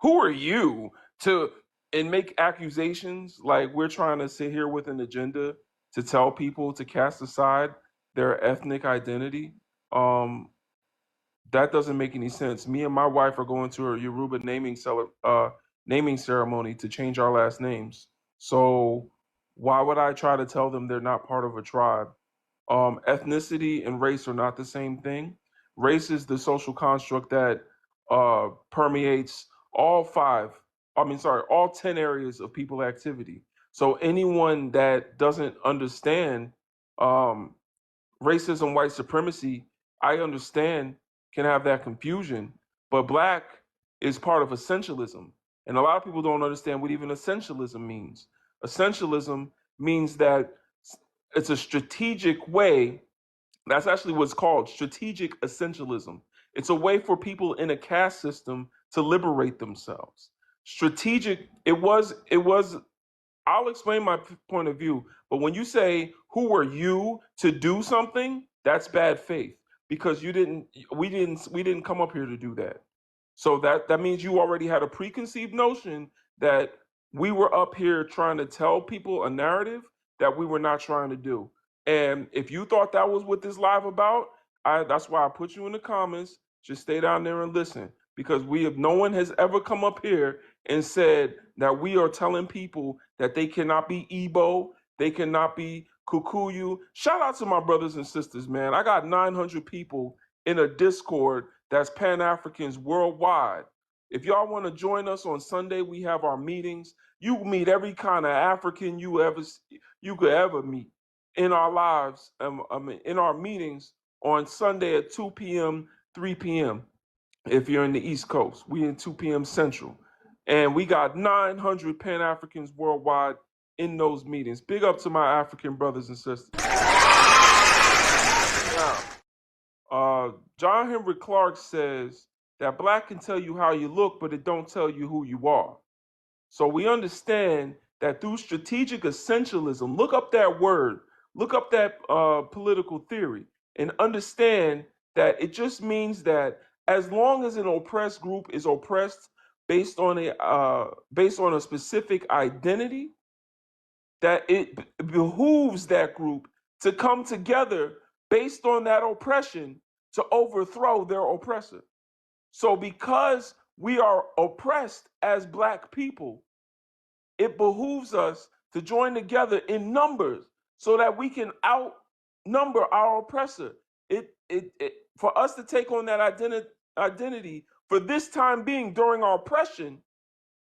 who are you to and make accusations like we're trying to sit here with an agenda to tell people to cast aside their ethnic identity? Um, that doesn't make any sense. Me and my wife are going to a Yoruba naming ceremony to change our last names. So why would I try to tell them they're not part of a tribe? Ethnicity and race are not the same thing. Race is the social construct that permeates all 10 areas of people activity. So anyone that doesn't understand um, racism, white supremacy, I understand can have that confusion, but black is part of essentialism. And a lot of people don't understand what even essentialism means. Essentialism means that it's a strategic way, that's actually what's called strategic essentialism. It's a way for people in a caste system to liberate themselves. Strategic, it was I'll explain my point of view, but when you say who are you to do something, that's bad faith because we didn't come up here to do that. So that means you already had a preconceived notion that we were up here trying to tell people a narrative that we were not trying to do. And if you thought that was what this live about, that's why I put you in the comments. Just stay down there and listen because no one has ever come up here and said that we are telling people that they cannot be Igbo, they cannot be Kikuyu. Shout out to my brothers and sisters, man. I got 900 people in a Discord that's Pan Africans worldwide. If y'all want to join us on Sunday, we have our meetings. You meet every kind of African you could ever meet in our lives, in our meetings on Sunday at 2 p.m., 3 p.m. If you're in the East Coast, we in 2 p.m. Central. And we got 900 Pan Africans worldwide in those meetings. Big up to my African brothers and sisters. Now, John Henry Clark says that black can tell you how you look, but it don't tell you who you are. So we understand that through strategic essentialism, look up that word, look up that political theory, and understand that it just means that as long as an oppressed group is oppressed based on a specific identity, that it behooves that group to come together based on that oppression to overthrow their oppressor. So because we are oppressed as black people, it behooves us to join together in numbers so that we can outnumber our oppressor. For us to take on that identity for this time being during our oppression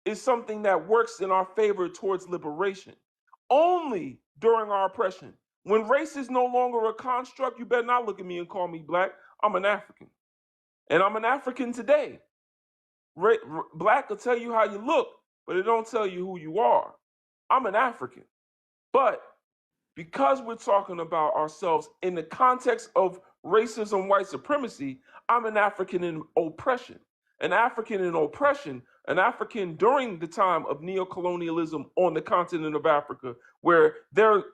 is something that works in our favor towards liberation. Only during our oppression. When race is no longer a construct, you better not look at me and call me black. I'm an African. And I'm an African today. Black will tell you how you look, but it don't tell you who you are. I'm an African. But because we're talking about ourselves in the context of racism, white supremacy, I'm an African in oppression. An African in oppression, an African during the time of neocolonialism on the continent of Africa, where their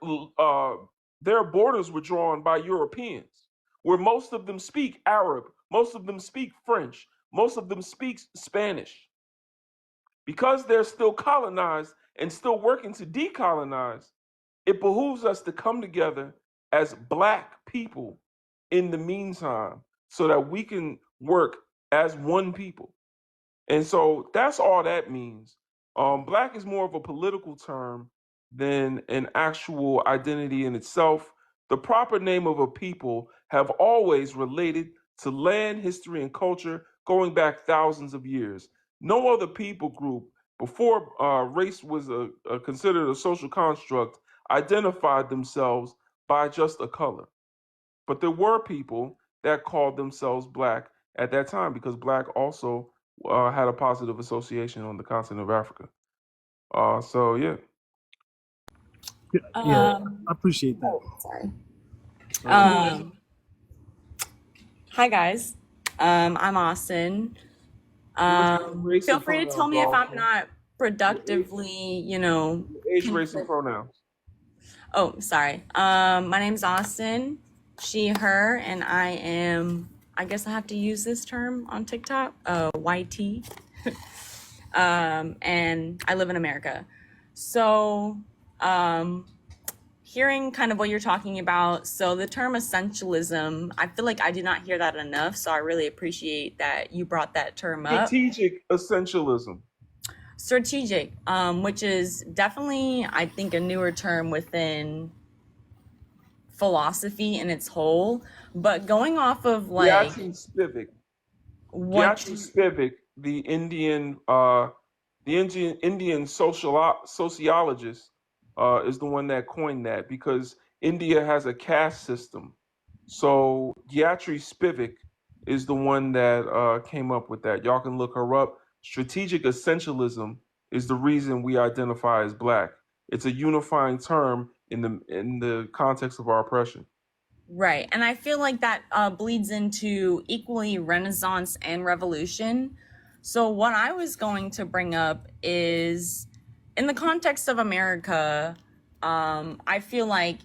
borders were drawn by Europeans, where most of them speak Arab, most of them speak French, most of them speak Spanish. Because they're still colonized and still working to decolonize, it behooves us to come together as black people in the meantime so that we can work as one people. And so that's all that means. Black is more of a political term than an actual identity in itself. The proper name of a people have always related to land, history, and culture going back thousands of years. No other people group before race was considered a social construct identified themselves by just a color. But there were people that called themselves black at that time because black also had a positive association on the continent of Africa. So yeah. Yeah, I appreciate that. Sorry. Mhm. Hi guys. I'm Austin. Race Feel and free to tell pronouns, me if I'm Austin. not productively, Age, race, and pronouns. Oh, sorry. My name's Austin. She, her, and I guess I have to use this term on TikTok. YT. And I live in America. So, hearing kind of what you're talking about, so the term essentialism, I feel like I did not hear that enough, so I really appreciate that you brought that term up. Strategic essentialism. Strategic, which is definitely, I think, a newer term within philosophy in its whole, but going off of like Gayatri Spivak. what Gayatri Spivak, the Indian sociologist, is the one that coined that because India has a caste system. So Gayatri Spivak is the one that came up with that. Y'all can look her up. Strategic essentialism is the reason we identify as black. It's a unifying term in the context of our oppression. Right. And I feel like that bleeds into equally Renaissance and Revolution. So what I was going to bring up is in the context of America, I feel like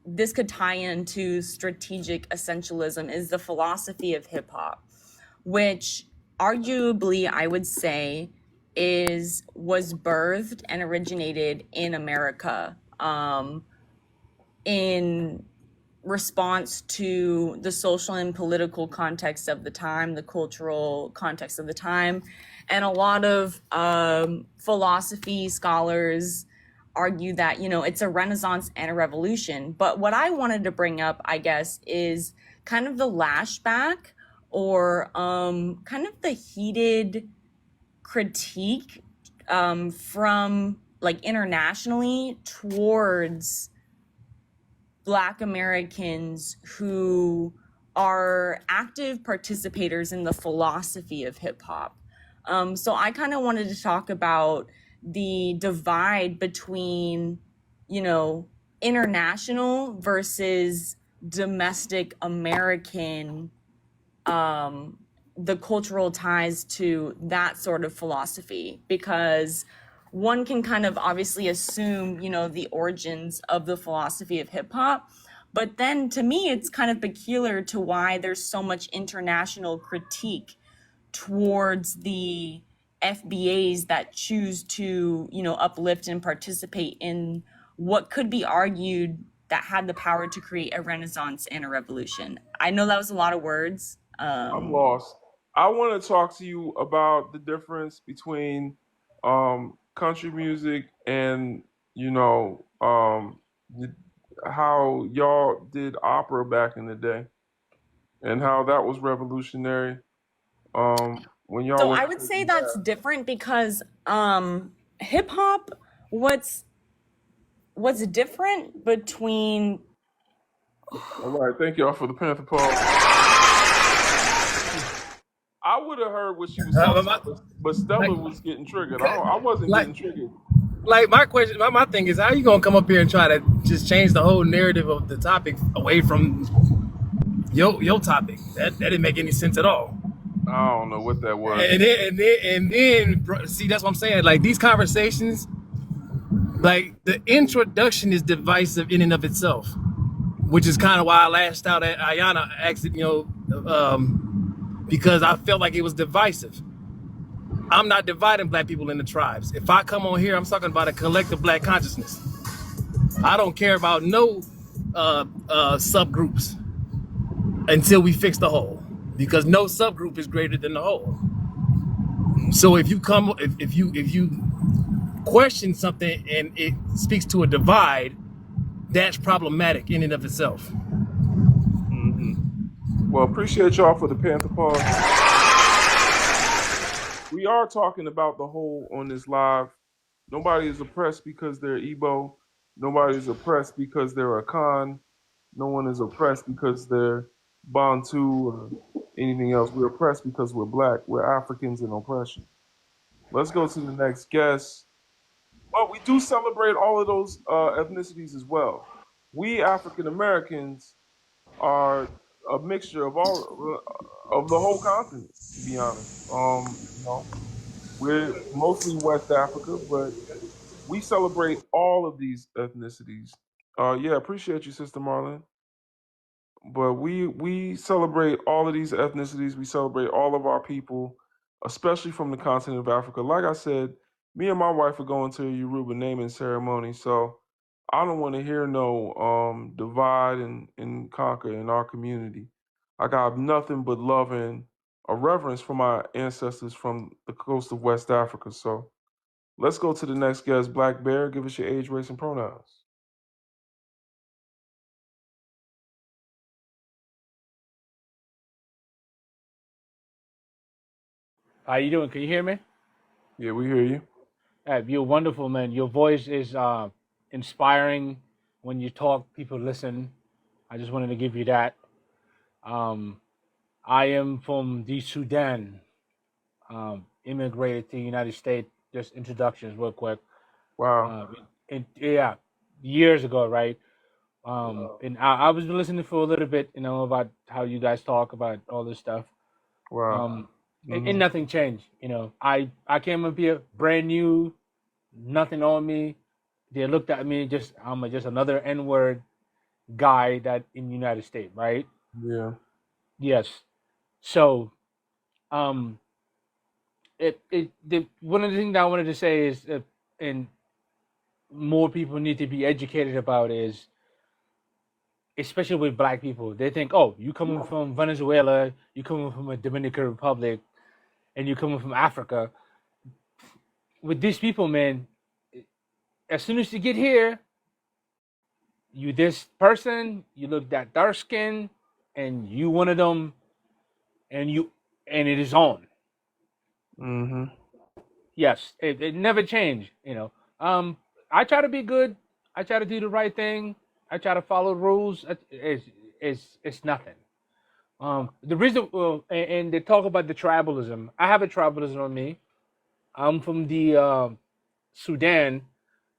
this could tie into strategic essentialism is the philosophy of hip hop, which arguably I would say was birthed and originated in America in response to the social and political context of the time, the cultural context of the time. And a lot of philosophy scholars argue that, it's a Renaissance and a revolution. But what I wanted to bring up, I guess, is kind of the lashback or kind of the heated critique from like internationally towards Black Americans who are active participators in the philosophy of hip hop. So I kind of wanted to talk about the divide between, international versus domestic American, the cultural ties to that sort of philosophy, because one can kind of obviously assume, the origins of the philosophy of hip hop. But then to me, it's kind of peculiar to why there's so much international critique towards the FBAs that choose to, uplift and participate in what could be argued that had the power to create a renaissance and a revolution. I know that was a lot of words. I'm lost. I want to talk to you about the difference between country music and how y'all did opera back in the day and how that was revolutionary. When y'all So were I would say that's different because hip hop, what's different between all right. Thank y'all for the Panther Paul. I would have heard what she was talking about, but Stella was getting triggered. I wasn't getting triggered. Like my question, my thing is, how are you gonna come up here and try to just change the whole narrative of the topic away from your topic? That didn't make any sense at all. I don't know what that was. And then, see, that's what I'm saying. Like these conversations, like the introduction is divisive in and of itself, which is kind of why I lashed out at Ayana, because I felt like it was divisive. I'm not dividing black people into tribes. If I come on here, I'm talking about a collective black consciousness. I don't care about no subgroups until we fix the whole, because no subgroup is greater than the whole. So if you question something and it speaks to a divide, that's problematic in and of itself. Well, appreciate y'all for the Panther Paws. we are talking about the whole on this live. Nobody is oppressed because they're Igbo. Nobody is oppressed because they're Akan. No one is oppressed because they're Bantu or anything else. We're oppressed because we're black. We're Africans in oppression. Let's go to the next guest. Well, we do celebrate all of those ethnicities as well. We African Americans are a mixture of all of the whole continent. To be honest, we're mostly West Africa, but we celebrate all of these ethnicities. Yeah, appreciate you, Sister Marlon. But we celebrate all of these ethnicities. We celebrate all of our people, especially from the continent of Africa. Like I said, me and my wife are going to a Yoruba naming ceremony, so I don't want to hear no divide and conquer in our community. I got nothing but love and a reverence for my ancestors from the coast of West Africa. So let's go to the next guest, Black Bear. Give us your age, race, and pronouns. How you doing? Can you hear me? Yeah, we hear you. You're wonderful, man. Your voice is inspiring. When you talk, people listen. I just wanted to give you that. Um, I am from the Sudan. Immigrated to the United States. Just introductions, real quick. Wow. Yeah, years ago, right? And I was listening for a little bit, about how you guys talk about all this stuff. Wow. And nothing changed. I came up here brand new, nothing on me. They looked at me I'm just another N-word guy that in the United States, right? Yeah. Yes. So, one of the things that I wanted to say is, and more people need to be educated about is, especially with black people, they think, oh, you coming from Venezuela, you coming from a Dominican Republic, and you coming from Africa. With these people, man, as soon as you get here, you this person, you look that dark skin, and you one of them, and it is on. Mm-hmm. Yes, it never changed. I try to be good. I try to do the right thing. I try to follow the rules. It's nothing. The reason, and they talk about the tribalism. I have a tribalism on me. I'm from the Sudan.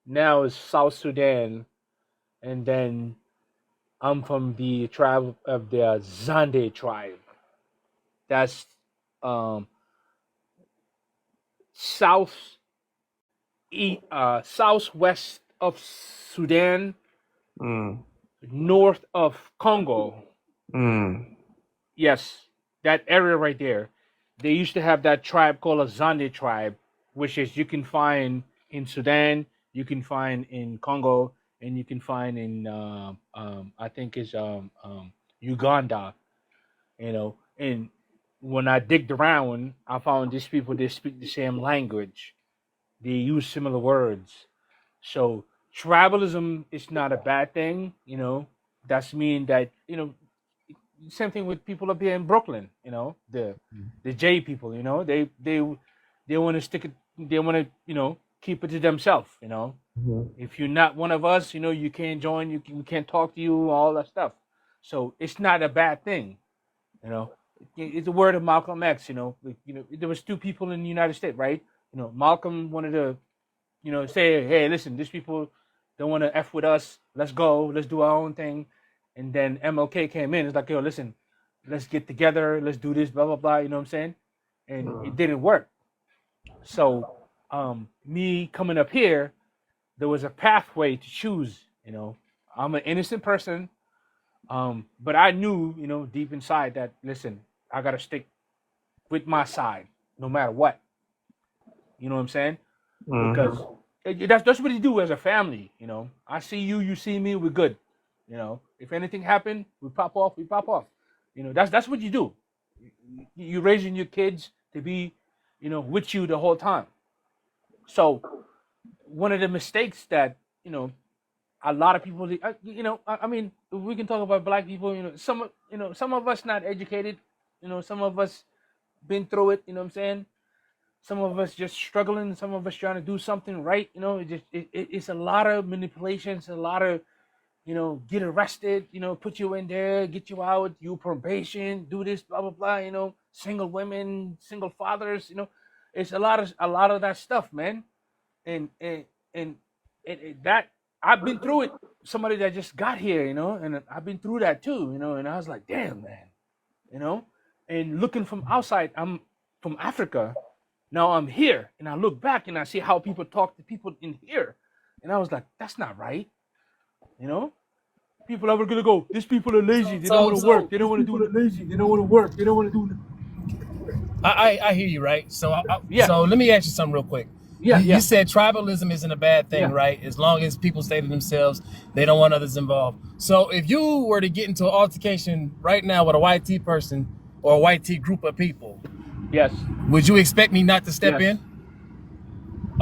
Now it's South Sudan, and then I'm from the tribe of the Zande tribe. That's um, south southwest of Sudan, Mm. north of Congo. Mm. Yes, that area right there. They used to have that tribe called a Zande tribe, which is you can find in Sudan, you can find in Congo, and you can find in I think it's Uganda. And when I digged around, I found these people they speak the same language. They use similar words. So tribalism is not a bad thing. That's mean that same thing with people up here in Brooklyn. The J people. They want to stick it. They want to keep it to themselves. Mm-hmm. If you're not one of us, you can't join. We can't talk to you. All that stuff. So it's not a bad thing. It's a word of Malcolm X. There was two people in the United States, right? Malcolm wanted to say, hey, listen, these people don't want to F with us. Let's go. Let's do our own thing. And then MLK came in. It's like, yo, listen, let's get together. Let's do this, blah, blah, blah. You know what I'm saying? And it didn't work. So me coming up here, there was a pathway to choose. I'm an innocent person. But I knew, deep inside that, listen, I got to stick with my side no matter what. You know what I'm saying? Because that's what you do as a family. I see you, you see me, we're good. If anything happened, we pop off, we pop off. That's what you do. You're raising your kids to be, with you the whole time. So one of the mistakes that a lot of people, I mean, we can talk about black people. Some of us not educated. Some of us been through it. You know what I'm saying? Some of us just struggling. Some of us trying to do something right. You know, it's a lot of manipulations, a lot of, you know, get arrested, you know, put you in there, get you out, you probation, do this, blah blah blah. You know, single women, single fathers. You know, it's a lot of that stuff, man. And that I've been through it. Somebody that just got here, you know, and I've been through that too, you know. And I was like, damn, man, you know. And looking from outside, I'm from Africa. Now I'm here, and I look back and I see how people talk to people in here, and I was like, that's not right, you know. People are gonna go, these people are lazy, they don't want to work, they don't want to do it. Lazy, they don't want to work, they don't want to do it. I hear you, right? So Yeah. So let me ask you something real quick. Yeah, You said tribalism isn't a bad thing, Yeah. right? As long as people stay to themselves, they don't want others involved. So if you were to get into an altercation right now with a white T person or a white T group of people, Yes. would you expect me not to step Yes.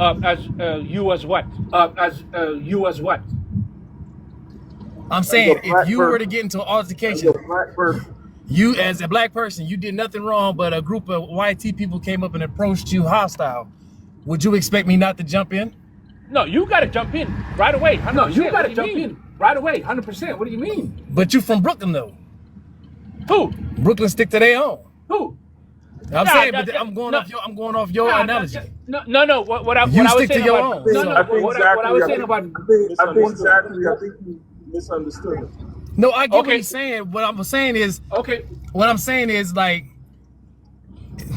in? As you as what? You as what? I'm saying if you were to get into an altercation, you as a black person, you did nothing wrong, but a group of white T people came up and approached you hostile. Would you expect me not to jump in? No, you got to jump in right away. 100%. No, you got to jump in right away. 100%. What do you mean? But you from Brooklyn though. Who? Brooklyn stick to their own. Who? I'm saying, but I'm going off your analogy. No. What I You was stick to saying your about own. no. What I was saying about I think you misunderstood it. No, I get what Okay. he's saying. What I'm saying is, okay. like,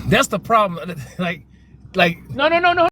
that's the problem. Like, No.